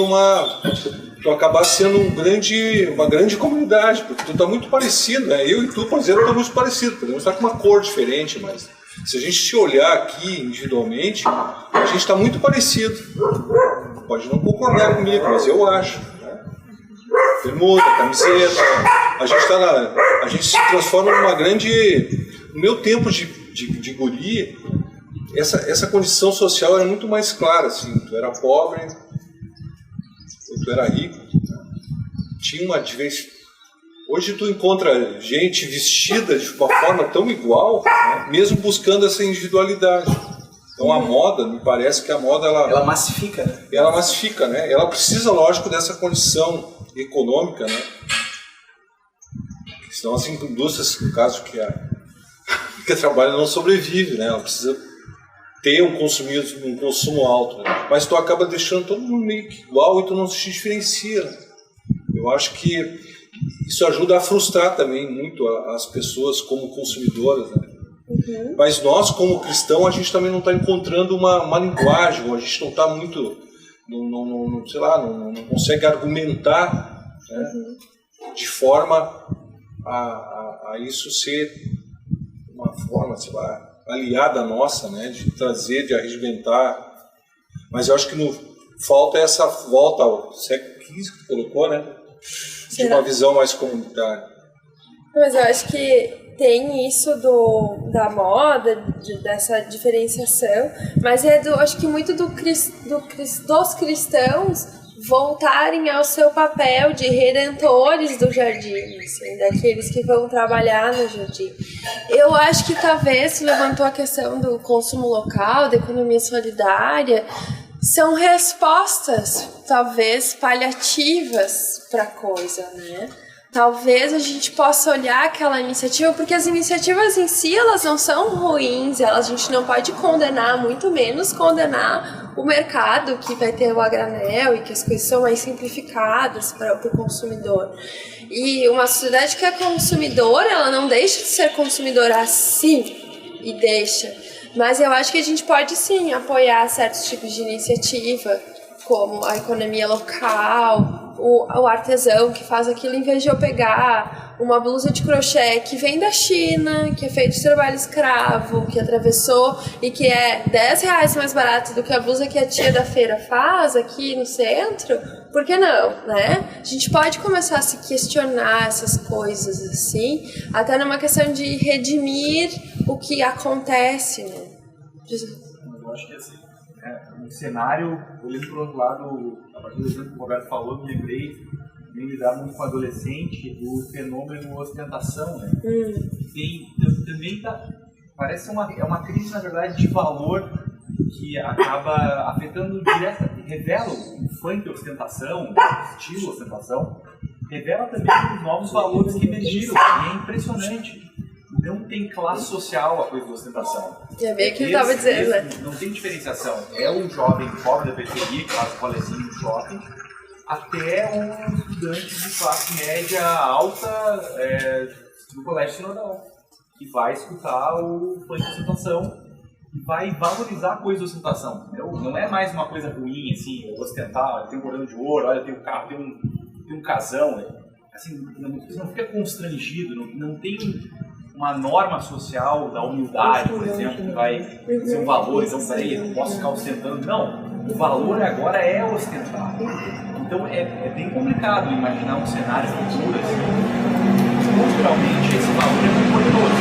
Speaker 10: tu acabar sendo uma grande comunidade, porque tu tá muito parecido, né? Eu e tu, por exemplo, estamos muito parecidos, podemos estar com uma cor diferente, mas se a gente se olhar aqui individualmente, a gente está muito parecido. Pode não concordar comigo, mas eu acho, né? Bermuda, camiseta, a gente se transforma numa grande... No meu tempo de guri, essa condição social era muito mais clara, assim, tu era pobre, tu era rico, né? Tinha uma diversidade. Hoje tu encontra gente vestida de uma forma tão igual, né? Mesmo buscando essa individualidade. Então a moda, me parece que a moda ela
Speaker 7: massifica, né?
Speaker 10: Ela massifica, né? Ela precisa, lógico, dessa condição econômica, né? Senão as indústrias, no caso que trabalha, não sobrevive, né? Ela precisa ter um consumo alto, né? Mas tu acaba deixando todo mundo meio que igual e tu não se diferencia, né? Eu acho que isso ajuda a frustrar também muito as pessoas como consumidoras, né? Uhum. Mas nós, como cristão, a gente também não está encontrando uma linguagem, ou a gente não está muito, não consegue argumentar, né? De forma a isso ser uma forma, aliada nossa, né? De trazer, de arregimentar. Mas eu acho que falta essa volta ao século XV que tu colocou, né? De uma visão mais comunitária.
Speaker 1: Mas eu acho que tem isso da moda, dessa diferenciação, mas acho que muito dos cristãos voltarem ao seu papel de redentores do jardim, assim, daqueles que vão trabalhar no jardim. Eu acho que talvez se levantou a questão do consumo local, da economia solidária, são respostas, talvez, paliativas para a coisa, né? Talvez a gente possa olhar aquela iniciativa, porque as iniciativas em si, elas não são ruins, a gente não pode condenar, muito menos condenar o mercado que vai ter o a granel e que as coisas são mais simplificadas para o consumidor. E uma sociedade que é consumidora, ela não deixa de ser consumidora assim, e deixa. Mas eu acho que a gente pode sim apoiar certos tipos de iniciativa, como a economia local, o artesão que faz aquilo, em vez de eu pegar uma blusa de crochê que vem da China, que é feita de trabalho escravo, que atravessou e que é R$10 mais barato do que a blusa que a tia da feira faz aqui no centro, por que não, né? A gente pode começar a se questionar essas coisas assim, até numa questão de redimir o que acontece, né?
Speaker 9: Eu acho que assim, um cenário, olhando para o outro lado, a partir do exemplo que o Roberto falou, me lembrei de lidar muito com adolescente do fenômeno ostentação, né? Também parece uma crise, na verdade, de valor que acaba afetando diretamente, revela o funk ostentação, o estilo ostentação, revela também os novos valores que emergiram, e é impressionante. Não tem classe social a coisa da ostentação.
Speaker 1: É bem o que eu estava dizendo, né?
Speaker 9: Não tem diferenciação. É um jovem pobre da periferia, que faz rolezinho no shopping, até um estudante de classe média alta do colégio sinodal, que vai escutar o funk de ostentação e vai valorizar a coisa da ostentação. Não é mais uma coisa ruim, assim, ostentar, tem um cordão de ouro, olha, tem um carro, tem um casão. Assim, você não fica constrangido, não tem uma norma social da humildade, por exemplo, que vai ser um valor. Então, peraí, eu não posso ficar ostentando. Não, o valor agora é ostentar. Então, é bem complicado imaginar um cenário futuro assim. Culturalmente, esse valor é muito poderoso.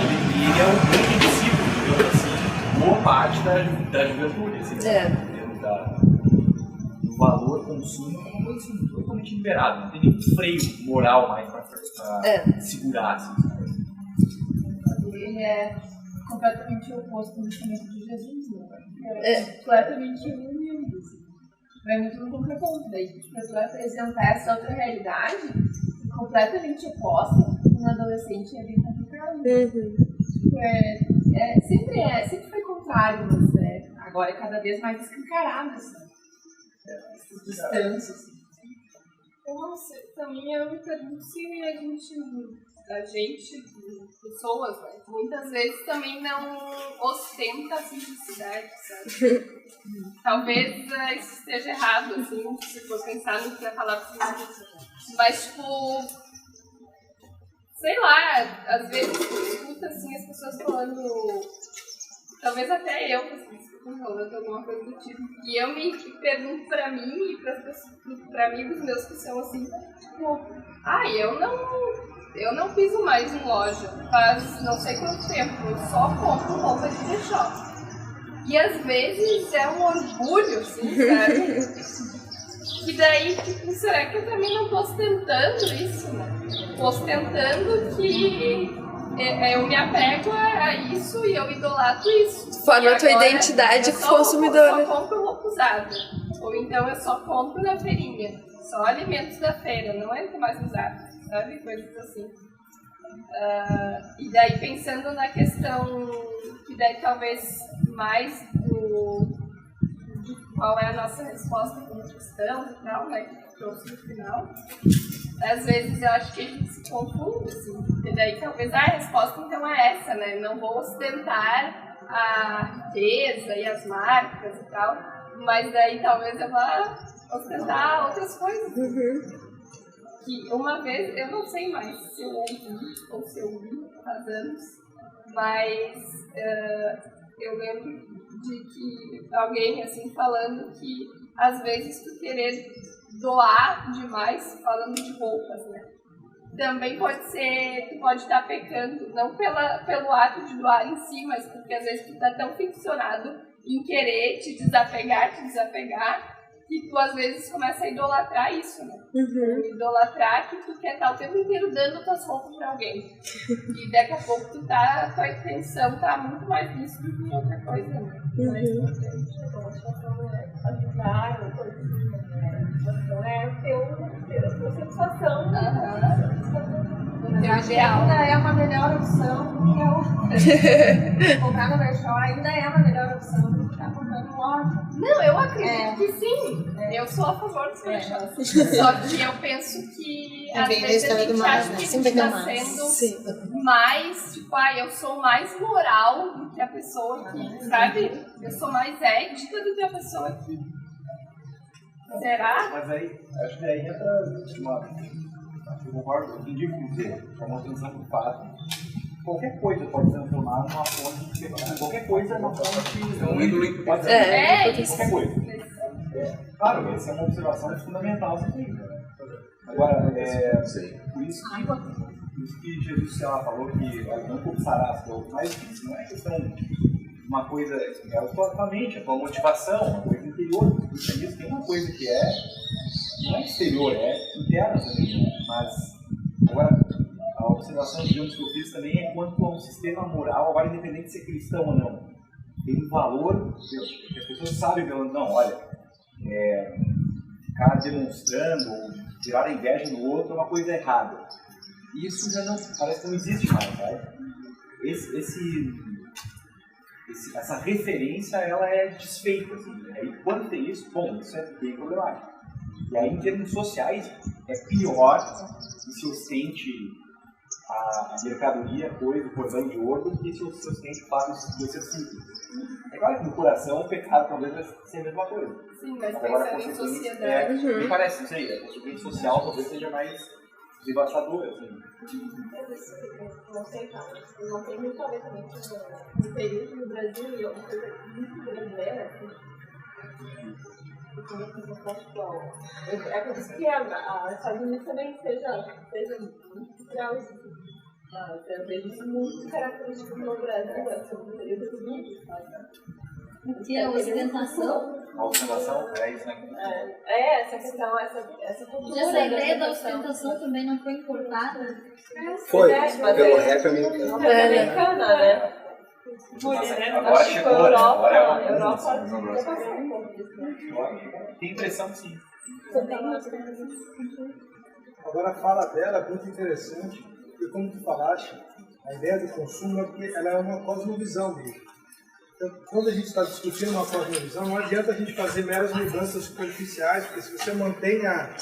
Speaker 9: Ele é o grande discípulo, digamos assim, boa parte da juventude. Assim, o valor consumo é uma coisa assim, totalmente liberado. Não tem nenhum freio moral mais para segurar. Assim,
Speaker 8: ele é completamente oposto do pensamento de Jesus, né? Completamente humilde. Vai muito no contraponto. Daí, para tu apresentar essa outra realidade completamente oposta, um adolescente é bem complicado. Sempre foi contrário, mas agora é cada vez mais escancarado, assim. Essas distâncias. Nossa, também eu me pergunto se a gente, pessoas, né, muitas vezes também não ostenta a simplicidade, sabe? Talvez isso esteja errado, assim, se for pensar no que a palavra significa. Mas, tipo, sei lá, às vezes tu escuta, assim, as pessoas falando, talvez até eu, falando alguma coisa do tipo, e eu me pergunto pra mim e pra amigos meus que são assim, tipo, eu não piso mais em loja, faz não sei quanto tempo, eu só compro roupa de brechó. E às vezes é um orgulho, assim, sabe? E daí, tipo, será que eu também não tô ostentando isso, né? Tô ostentando que eu me apego a isso e eu idolatro isso.
Speaker 1: Forma a tua identidade consumidora.
Speaker 8: Eu só compro roupa usada. Ou então eu só compro na feirinha. Só alimentos da feira, não entro mais usado, sabe? Coisas assim. E daí pensando na questão que daí talvez mais de qual é a nossa resposta para a questão e tal, né? Que trouxe no final. Às vezes eu acho que a gente se confunde, assim. E daí talvez a resposta então é essa, né? Não vou ostentar a riqueza e as marcas e tal, mas daí talvez eu vá ostentar outras coisas. Que uma vez, eu não sei mais se eu ouvi ou se eu vi faz anos, mas eu lembro de que alguém assim falando que às vezes tu querer doar demais, falando de roupas, né? Também pode ser, tu pode estar pecando, não pelo ato de doar em si, mas porque às vezes tu tá tão ficcionado em querer te desapegar, que tu às vezes começa a idolatrar isso, né? Idolatrar que tu quer estar o tempo inteiro dando tuas roupas pra alguém. E daqui a pouco tua intenção tá muito mais nisso do que em outra coisa, né?
Speaker 1: Ajudar, ou coisa assim. Então ter a tua satisfação. Ainda é uma melhor opção do que a outra. Comprar no Bershore ainda é uma melhor opção do que ficar comprando loja.
Speaker 8: Não, eu acredito que sim. Eu sou a favor dos Bershore. Só que eu penso que às vezes a gente acha que a gente está sendo mais, tipo, eu sou mais moral do que a pessoa aqui, sabe? Eu sou mais ética do que a pessoa aqui. Será?
Speaker 9: Mas aí, acho que aí entra eu concordo, eu entendi o que dizer, chamou atenção para o fato. Qualquer coisa pode ser transformada numa fonte de separação. Qualquer coisa é uma fonte. Pode ser qualquer coisa. Claro, essa é uma observação fundamental. Agora, por isso que Jesus falou que não cobiçarás, que é o mais difícil. Não é questão de uma coisa, é a tua mente, a tua motivação, uma coisa interior. O cristianismo tem uma coisa que não é exterior, é interna também, né? Mas, agora, a observação, digamos, que eu fiz também é quanto a um sistema moral, agora independente de ser cristão ou não, tem um valor que as pessoas sabem, não, olha, ficar demonstrando ou tirar a inveja do outro é uma coisa errada. Isso já não, parece que não existe mais, né? Essa referência, ela é desfeita, assim, né? E quando tem isso, bom, isso é bem problemático. E aí, em termos sociais, é pior que se ostente a mercadoria, coisa, o cordão de ouro, do que se ostente o fato de ser simples. É claro que no coração, o pecado talvez vai ser a mesma coisa.
Speaker 8: Sim, mas
Speaker 9: agora,
Speaker 8: pensando em sociedade.
Speaker 9: Me parece, não sei, a consequência social talvez seja mais devastadora. Assim.
Speaker 1: Não sei, não tem muito a ver também com o período no Brasil e uma coisa muito brasileira. É por isso que os Estados Unidos também seja muito cultural isso. Mas eu vejo isso muito característico no Brasil, assim, no período do vídeo.
Speaker 11: O que é a ostentação?
Speaker 9: A ostentação, é isso, né?
Speaker 1: Essa questão, essa cultura.
Speaker 11: Essa ideia da ostentação também não foi importada?
Speaker 7: Foi, pelo rap americano.
Speaker 1: Americana, né?
Speaker 9: Agora chegou, né? Agora é uma
Speaker 1: Europa.
Speaker 9: Tem impressão que sim.
Speaker 5: Agora a fala dela é muito interessante, porque como tu falaste, a ideia do consumo é que ela é uma cosmovisão mesmo. Então, quando a gente está discutindo uma cosmovisão, não adianta a gente fazer meras mudanças superficiais, porque se você mantém a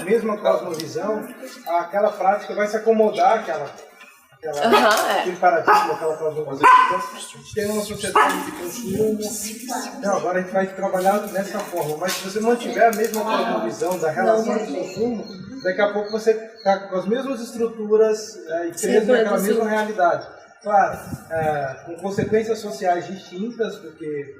Speaker 5: mesma cosmovisão, aquela prática vai se acomodar aquele paradigma, aquela cosmovisão. Então, a gente tem uma sociedade de consumo, agora a gente vai trabalhar dessa forma, mas se você mantiver a mesma cosmovisão da relação de consumo, daqui a pouco você está com as mesmas estruturas e preso naquela mesma realidade. Claro, com consequências sociais distintas, porque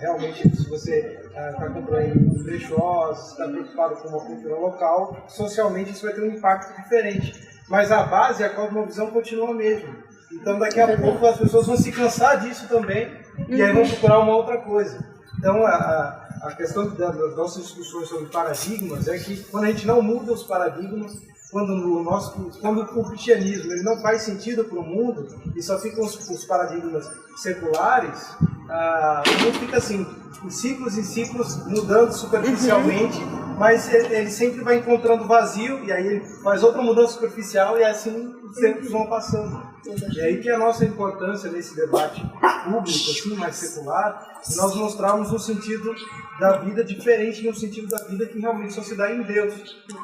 Speaker 5: realmente se você está comprando brechós, está preocupado com uma cultura local, socialmente isso vai ter um impacto diferente. Mas a base, a cosmovisão continua a mesma. Então daqui a pouco as pessoas vão se cansar disso também e aí vão procurar uma outra coisa. Então a questão das nossas discussões sobre paradigmas é que quando a gente não muda os paradigmas, quando o cristianismo ele não faz sentido para o mundo e só ficam os paradigmas seculares, o mundo fica assim, em ciclos, mudando superficialmente, mas ele sempre vai encontrando vazio e aí ele faz outra mudança superficial e assim os tempos vão passando. E aí que é a nossa importância nesse debate público, assim, mais secular, nós mostrarmos um sentido da vida diferente de um sentido da vida que realmente só se dá em Deus.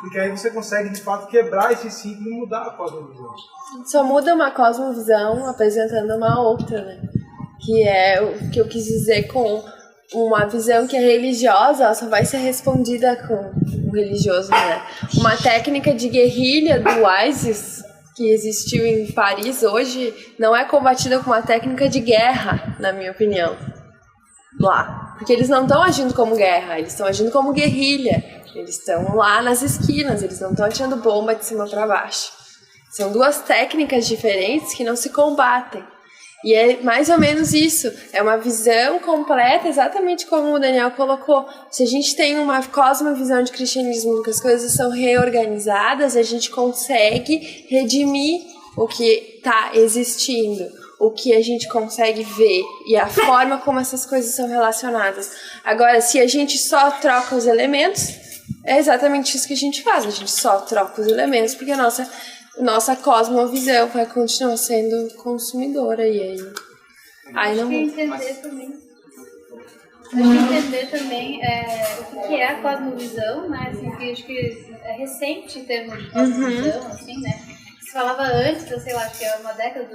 Speaker 5: Porque aí você consegue, de fato, quebrar esse ciclo e mudar a cosmovisão.
Speaker 1: Só muda uma cosmovisão apresentando uma outra, né? Que é o que eu quis dizer com uma visão que é religiosa, ela só vai ser respondida com o religioso, né? Uma técnica de guerrilha do ISIS que existiu em Paris hoje não é combatida com uma técnica de guerra, na minha opinião. Lá. Porque eles não estão agindo como guerra, eles estão agindo como guerrilha. Eles estão lá nas esquinas, eles não estão atirando bomba de cima para baixo. São duas técnicas diferentes que não se combatem. E é mais ou menos isso, é uma visão completa, exatamente como o Daniel colocou. Se a gente tem uma cosmovisão de cristianismo, que as coisas são reorganizadas, a gente consegue redimir o que está existindo, o que a gente consegue ver e a forma como essas coisas são relacionadas. Agora, se a gente só troca os elementos, é exatamente isso que a gente faz, a gente só troca os elementos, porque a nossa cosmovisão vai continuar sendo consumidora e aí não.
Speaker 11: Acho que entender também o que é a cosmovisão, né? Assim, que acho que é recente em termos de cosmovisão, assim, né? Se falava antes, eu sei lá, acho que é uma década,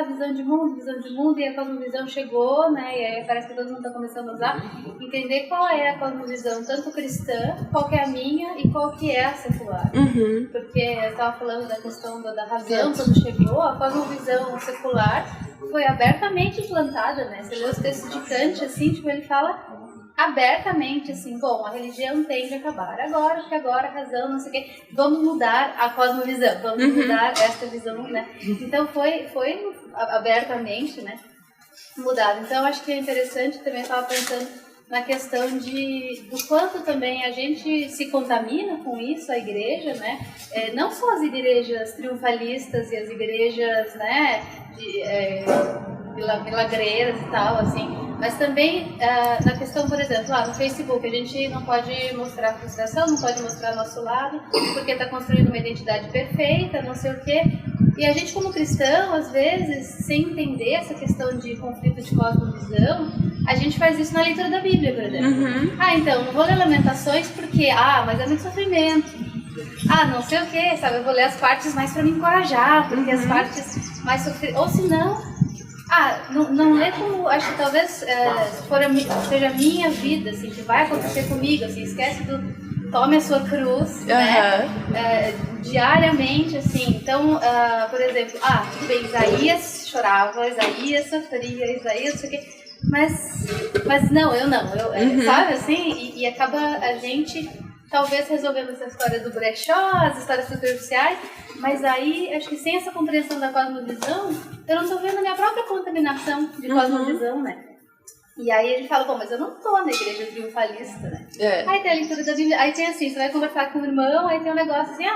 Speaker 11: visão de mundo, e a cosmovisão chegou, né? E aí parece que todo mundo está começando a usar. Entender qual é a cosmovisão, tanto cristã, qual que é a minha e qual que é a secular. Porque eu estava falando da questão da razão, quando chegou, a cosmovisão secular foi abertamente implantada, né? Você lê os textos de Kant, assim, tipo, ele fala abertamente, assim, bom, a religião tem de acabar agora, porque agora a razão, não sei o quê, vamos mudar a cosmovisão, vamos mudar esta visão, né? Então foi abertamente, né, mudado. Então acho que é interessante, também estava pensando na questão do quanto também a gente se contamina com isso, a igreja, né? Não só as igrejas triunfalistas e as igrejas, né, milagreiras e tal, assim, mas também na questão, por exemplo, no Facebook a gente não pode mostrar frustração, não pode mostrar nosso lado, porque está construindo uma identidade perfeita, não sei o quê. E a gente, como cristão, às vezes, sem entender essa questão de conflito de cosmovisão, a gente faz isso na leitura da Bíblia, por exemplo. Então, não vou ler Lamentações porque, mas é muito sofrimento. Não sei o quê, sabe? Eu vou ler as partes mais para me encorajar, porque as partes mais sofridas. Ou se não, não lê como, acho que talvez seja a minha vida, assim, que vai acontecer comigo, assim, esquece tome a sua cruz, né? Diariamente, assim. Então, por exemplo, tudo bem, Isaías chorava, Isaías sofria, Isaías não sei o quê, mas não, eu não, sabe, assim, e acaba a gente talvez resolvendo essa história do brechó, as histórias superficiais, mas aí, acho que sem essa compreensão da cosmovisão, eu não estou vendo a minha própria contaminação de cosmovisão, né? E aí a gente fala, mas eu não tô na igreja triunfalista, né? Aí tem a leitura da Bíblia, aí tem assim, você vai conversar com o irmão, aí tem um negócio assim,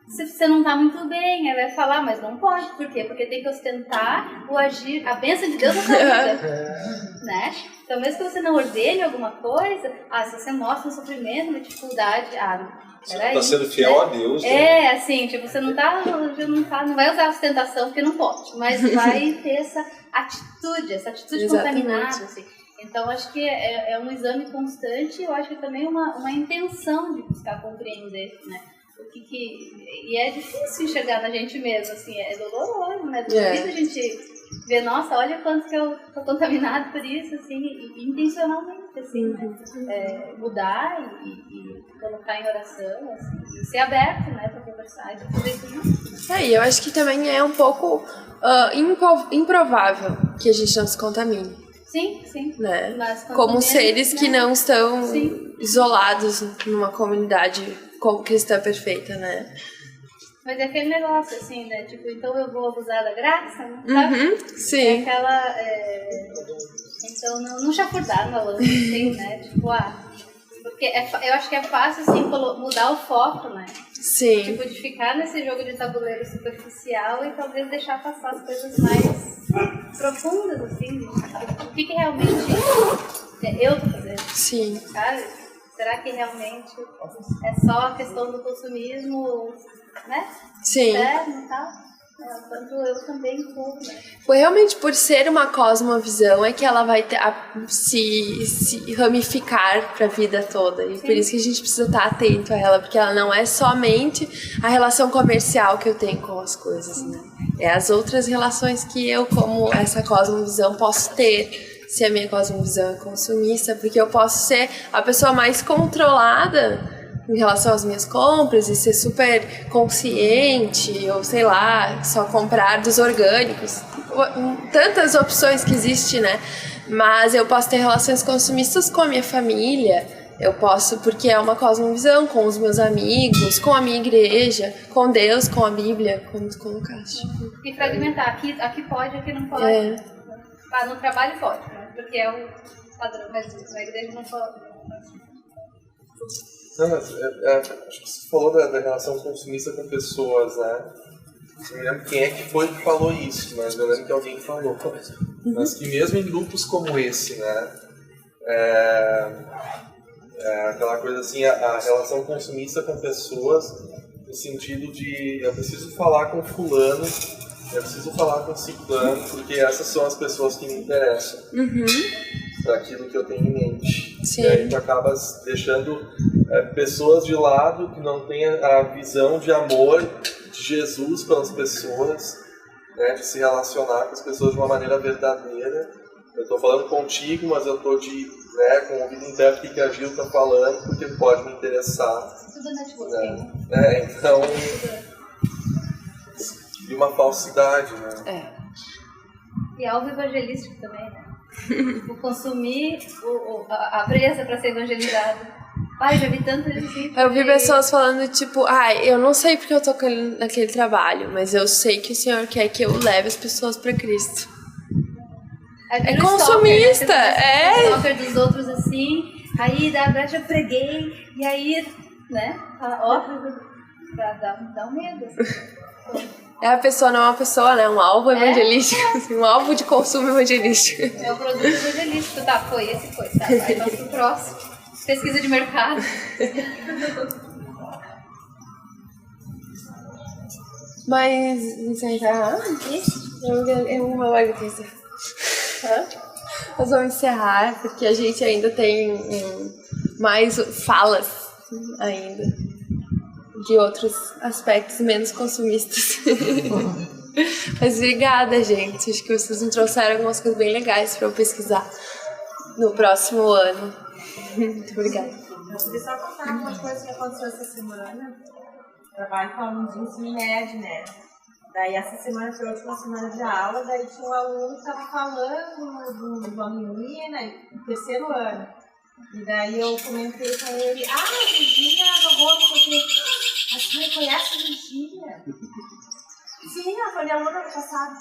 Speaker 11: você não tá muito bem, aí vai falar, mas não pode, por quê? Porque tem que ostentar o agir, a bênção de Deus na sua vida, né? Então mesmo que você não ordene alguma coisa, se você mostra um sofrimento, uma dificuldade,
Speaker 10: você não tá sendo fiel a Deus,
Speaker 11: né? Assim, tipo, você não vai usar a ostentação porque não pode, mas vai ter essa atitude contaminada, assim. Então, acho que é um exame constante e eu acho que também uma intenção de buscar compreender, né? E é difícil enxergar na gente mesmo, assim, é doloroso, né? Difícil a gente ver, nossa, olha quanto que eu tô contaminado por isso, assim, e intencionalmente, assim, né? Mudar e colocar em oração, assim, e ser aberto, né, pra conversar e pra fazer isso.
Speaker 1: E eu acho que também é um pouco improvável que a gente não se contamine.
Speaker 11: Sim.
Speaker 1: Né? Como seres que não estão isolados numa comunidade cristã perfeita, né?
Speaker 11: Mas é aquele negócio, assim, né? Tipo, então eu vou abusar da graça, sabe?
Speaker 1: Sim.
Speaker 11: É aquela... Então, não chafurdar na lâmpada, assim, né? Tipo, porque eu acho que é fácil, assim, mudar o foco, né?
Speaker 1: Sim.
Speaker 11: Tipo, de ficar nesse jogo de tabuleiro superficial e talvez deixar passar as coisas mais profundas, assim. O que realmente eu tô fazendo?
Speaker 1: Sim.
Speaker 11: Sabe? Será que realmente é só a questão do consumismo, né?
Speaker 1: Sim.
Speaker 11: Externo e tal? Quanto eu também vou, né?
Speaker 1: Foi realmente por ser uma cosmovisão é que ela vai se ramificar para a vida toda. E por isso que a gente precisa estar atento a ela, porque ela não é somente a relação comercial que eu tenho com as coisas, né? É as outras relações que eu, como essa cosmovisão, posso ter. Se a minha cosmovisão é consumista, porque eu posso ser a pessoa mais controlada em relação às minhas compras e ser super consciente, ou sei lá, só comprar dos orgânicos. Tantas opções que existem, né? Mas eu posso ter relações consumistas com a minha família, Eu posso, porque é uma cosmovisão com os meus amigos, com a minha igreja, com Deus, com a Bíblia, como tu colocaste.
Speaker 11: E fragmentar, aqui pode, aqui não pode. No trabalho pode, né? Porque é o padrão, mas na igreja não pode.
Speaker 6: Não, mas acho que você falou da relação consumista com pessoas, né? Eu não me lembro quem é que foi que falou isso, mas eu lembro que alguém falou. Mas que mesmo em grupos como esse, né? Aquela coisa assim, a relação consumista com pessoas, no sentido de eu preciso falar com fulano, eu preciso falar com ciclano, porque essas são as pessoas que me interessam. Para aquilo que eu tenho em mente.
Speaker 1: Sim.
Speaker 6: E aí tu acabas deixando pessoas de lado que não têm a visão de amor de Jesus pelas pessoas, né, de se relacionar com as pessoas de uma maneira verdadeira. Eu estou falando contigo, mas eu estou com o ouvido interno que a Gil está falando, porque pode me interessar.
Speaker 11: Tudo networking.
Speaker 6: Então, e uma falsidade, né?
Speaker 11: E algo evangelístico também, né? O consumir a presa para ser evangelizado. Já vi tanto isso.
Speaker 1: Eu vi pessoas falando, tipo, eu não sei porque eu tô naquele trabalho, mas eu sei que o Senhor quer que eu leve as pessoas pra Cristo. É consumista,
Speaker 11: stalker dos outros assim, aí da verdade eu preguei, e aí, né, dá um medo.
Speaker 1: A pessoa não é uma pessoa, né? Um alvo evangelístico. Um alvo de consumo evangelístico.
Speaker 11: É um produto evangelístico. Tá, esse foi. Tá, vai pro próximo. Pesquisa de mercado.
Speaker 1: Mas, encerrar? Uma hora Nós vamos encerrar, porque a gente ainda tem mais falas ainda. De outros aspectos menos consumistas. Mas obrigada, gente. Acho que vocês me trouxeram algumas coisas bem legais para eu pesquisar no próximo ano. Muito obrigada.
Speaker 12: Eu queria só contar uma coisa que aconteceu essa semana. Trabalho com alunos de ensino médio, né? Daí essa semana foi a última semana de aula, daí tinha um aluno que estava falando de uma menina no terceiro ano. E daí eu comentei com ele, Virgínia Gogô, a senhora conhece a Virgínia? Sim, ela foi minha aluna no passado.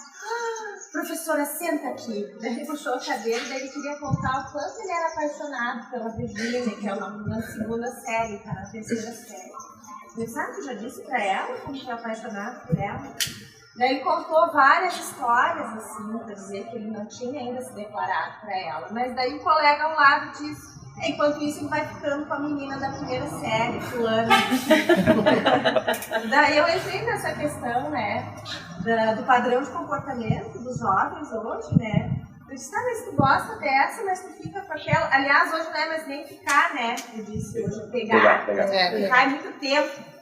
Speaker 12: Professora, senta aqui. Daí ele puxou a cadeira, daí ele queria contar o quanto ele era apaixonado pela Virgínia, que é uma aluna na segunda série, tá na terceira série. Ele sabe que eu já disse pra ela como que é apaixonado por ela? Daí ele contou várias histórias, assim, pra dizer que ele não tinha ainda se declarado pra ela. Mas daí o colega ao lado disse, enquanto isso ele vai ficando com a menina da primeira série, fulana. Daí eu entrei nessa questão, né, do padrão de comportamento dos jovens hoje, né. Eu disse, mas tu gosta dessa, mas tu fica com aquela... Aliás, hoje não é mais nem ficar, né, eu disse, hoje é pegar. Ficar é muito tempo.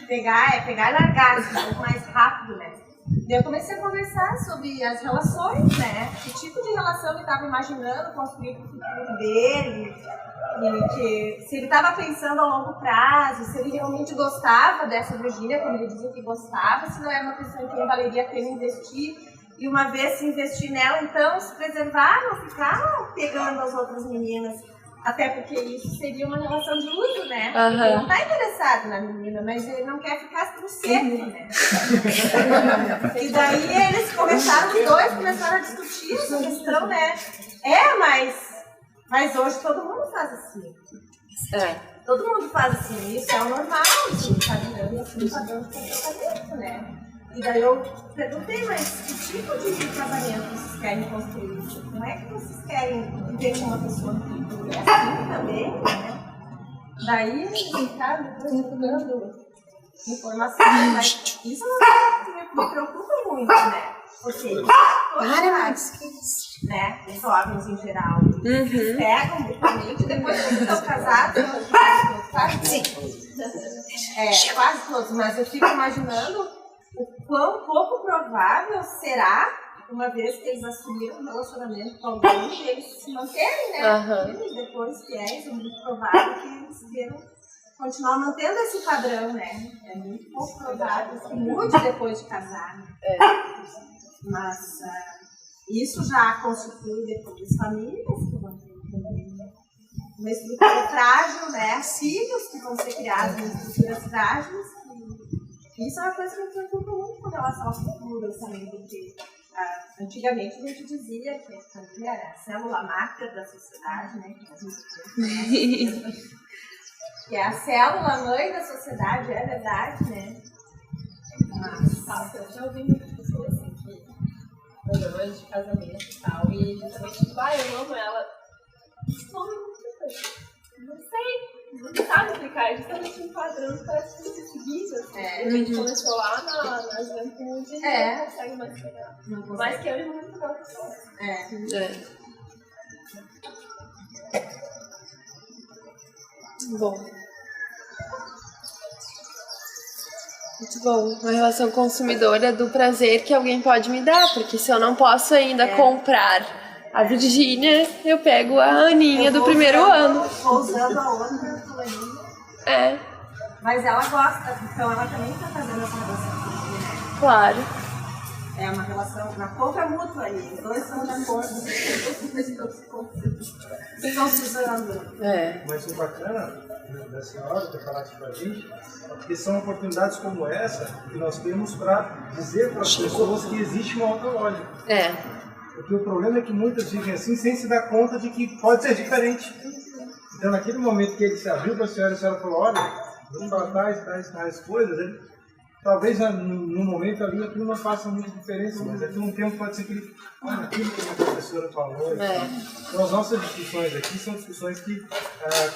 Speaker 12: Pegar e largar, assim, um pouco mais rápido, né. Daí eu comecei a conversar sobre as relações, né? Que tipo de relação ele estava imaginando construir para o futuro dele, e que se ele estava pensando a longo prazo, se ele realmente gostava dessa Virgínia, como ele dizia que gostava, se não era uma pessoa em quem valeria a pena investir, e uma vez se investir nela, então se preservar, não ficar pegando as outras meninas. Até porque isso seria uma relação de uso, né? Ele não está interessado na menina, mas ele não quer ficar no seco, né? E daí eles começaram, os dois começaram a discutir essa questão, né? Mas hoje todo mundo faz assim. Todo mundo faz assim, isso é o normal, isso está virando assim um padrão de comportamento, né? E daí eu perguntei, mas que tipo de casamento vocês querem construir? Como é que vocês querem viver com uma pessoa que é assim também, né? Daí, cara, depois eu tô dando informação, mas isso me preocupa muito, né? Porque né? Os jovens em geral, eles pegam mutuamente, depois que estão casados, quase todos, mas eu fico imaginando o quão pouco provável será, uma vez que eles assumiram um relacionamento com alguém, eles se manterem, né? E depois fiéis, é muito provável que eles queiram continuar mantendo esse padrão, né? É muito pouco provável que mude depois de casar. Né? Mas isso já constitui depois famílias que vão ter também uma estrutura frágil, né? Filhos que vão ser criados em estruturas frágeis. E isso é uma coisa que eu preocupo muito com relação às culturas também, porque antigamente a gente dizia que a família era a célula máter da sociedade, né? Que é a célula mãe da sociedade, é verdade, né?
Speaker 8: Mas eu já ouvi muitas pessoas assim que programas de casamento e tal, e justamente tipo, eu amo ela. Isso não é muita coisa. Não sei, não sabe explicar, é justamente um padrão que parece que você seguido, assim. A gente começou lá na juventude e não consegue mais pegar. Mas que eu muito legal pessoa.
Speaker 1: Bom. Muito bom. Uma relação consumidora do prazer que alguém pode me dar, porque se eu não posso ainda comprar a Virgínia, eu pego a Aninha do primeiro ano.
Speaker 12: Vou usando a outra fulaninha. Mas ela gosta, então ela também está fazendo essa relação.
Speaker 1: Claro.
Speaker 12: É uma relação, uma compra mútua ali. Os dois estão de acordo. Estão se usando.
Speaker 5: Mas o bacana da senhora ter falado isso pra gente, porque são oportunidades como essa que nós temos para dizer para as pessoas que existe uma outra lógica. Porque o problema é que muitas vivem assim sem se dar conta de que pode ser diferente. Então, naquele momento que ele se abriu para a senhora falou, olha, vamos falar tais coisas, ele, talvez no momento ali aquilo não faça muita diferença, mas daqui a um tempo pode ser que ele, olha, aquilo que a professora falou. Então, as nossas discussões aqui são discussões que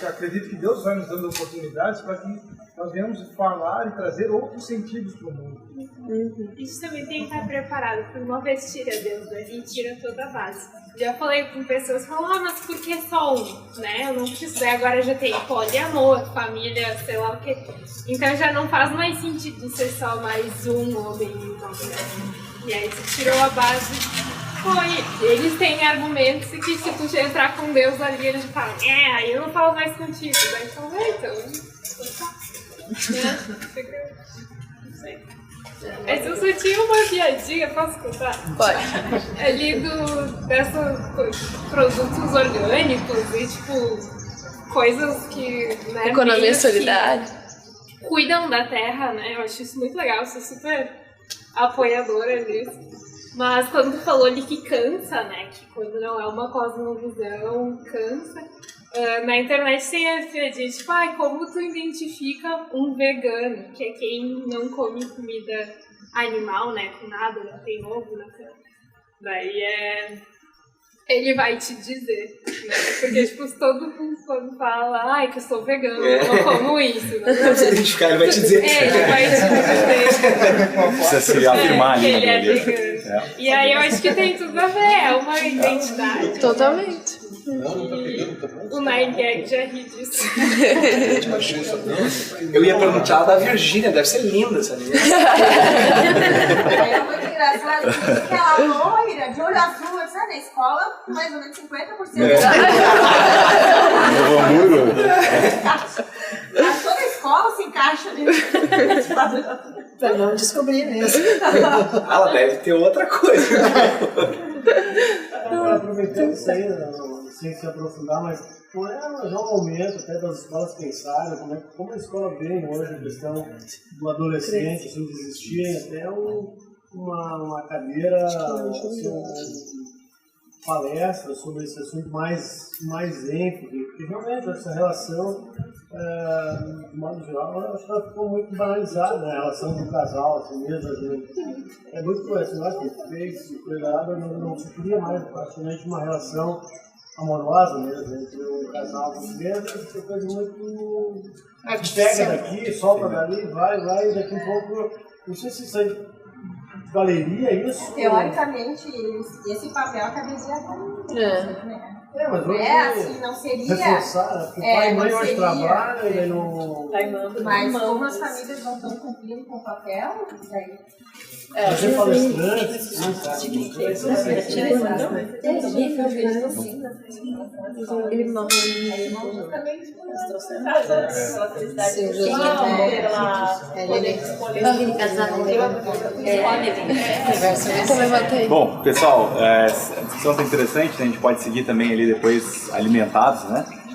Speaker 5: acredito que Deus vai nos dando oportunidades para que nós venhamos falar e trazer outros sentidos para o mundo.
Speaker 13: A gente também tem que estar preparado, porque uma vez tira Deus daqui, tira toda a base. Já falei com pessoas que falam, mas por que só um? Né? Eu não preciso, agora já tem poliamor, família, sei lá o que. Então já não faz mais sentido ser só mais um homem e uma mulher. E aí você tirou a base. Eles têm argumentos que se tu já entrar com Deus ali, eles falam, aí eu não falo mais contigo. Daí então, não sei. Mas eu só tinha uma piadinha, posso contar?
Speaker 1: Pode.
Speaker 13: Ali desses produtos orgânicos e tipo, coisas que, né,
Speaker 1: economia solidária.
Speaker 13: Cuidam da terra, né? Eu acho isso muito legal, sou super apoiadora disso. Mas quando tu falou ali que cansa, né? Que quando não é uma cosmovisão, cansa. Na internet tem a piadinha, tipo, como tu identifica um vegano, que é quem não come comida animal, né, com nada, não tem ovo, não tem... Daí ele vai te dizer, né, porque, tipo, todo mundo quando fala, que eu sou vegano, eu não como isso. Não
Speaker 7: se identificar, ele vai te dizer.
Speaker 13: Ele vai te dizer.
Speaker 9: Precisa se afirmar ali.
Speaker 13: Ele é vegano. E aí eu acho que tem tudo a ver, é uma identidade.
Speaker 1: Totalmente.
Speaker 13: O Nine Gag já ri disso.
Speaker 7: Eu ia perguntar da Virgínia, deve ser linda essa menina.
Speaker 12: É muito engraçado, porque ela loira, de olho azul, sabe, na escola, mais ou menos 50%. Toda a escola se encaixa nesse padrão.
Speaker 14: Pra não descobrir mesmo.
Speaker 7: Ela deve ter outra coisa.
Speaker 5: Aproveitando isso aí, sem se aprofundar, mas já um momento até das escolas pensarem como a escola vem hoje, a questão do adolescente, assim, de existir até uma cadeira, assim, palestra sobre esse assunto mais ênfase, porque realmente essa relação, de modo geral, eu acho que ela ficou muito banalizada, né? A relação do casal, assim mesmo, é muito coisa, eu acho que fez, cuidado, não se cria mais praticamente uma relação amorosa mesmo, entre o casal e essa coisa muito pega daqui, solta dali, vai, e daqui um pouco, não sei se isso aí valeria isso.
Speaker 12: Teoricamente, esse papel caberia
Speaker 5: mas hoje
Speaker 12: assim, não seria
Speaker 5: reforçar, né? Porque pai e mãe hoje trabalham e daí não...
Speaker 12: Mas como as famílias não estão cumprindo com o papel, daí...
Speaker 5: Fazer palestrantes,
Speaker 9: Bom, pessoal, a discussão está interessante, a gente pode seguir também ali depois alimentados, né?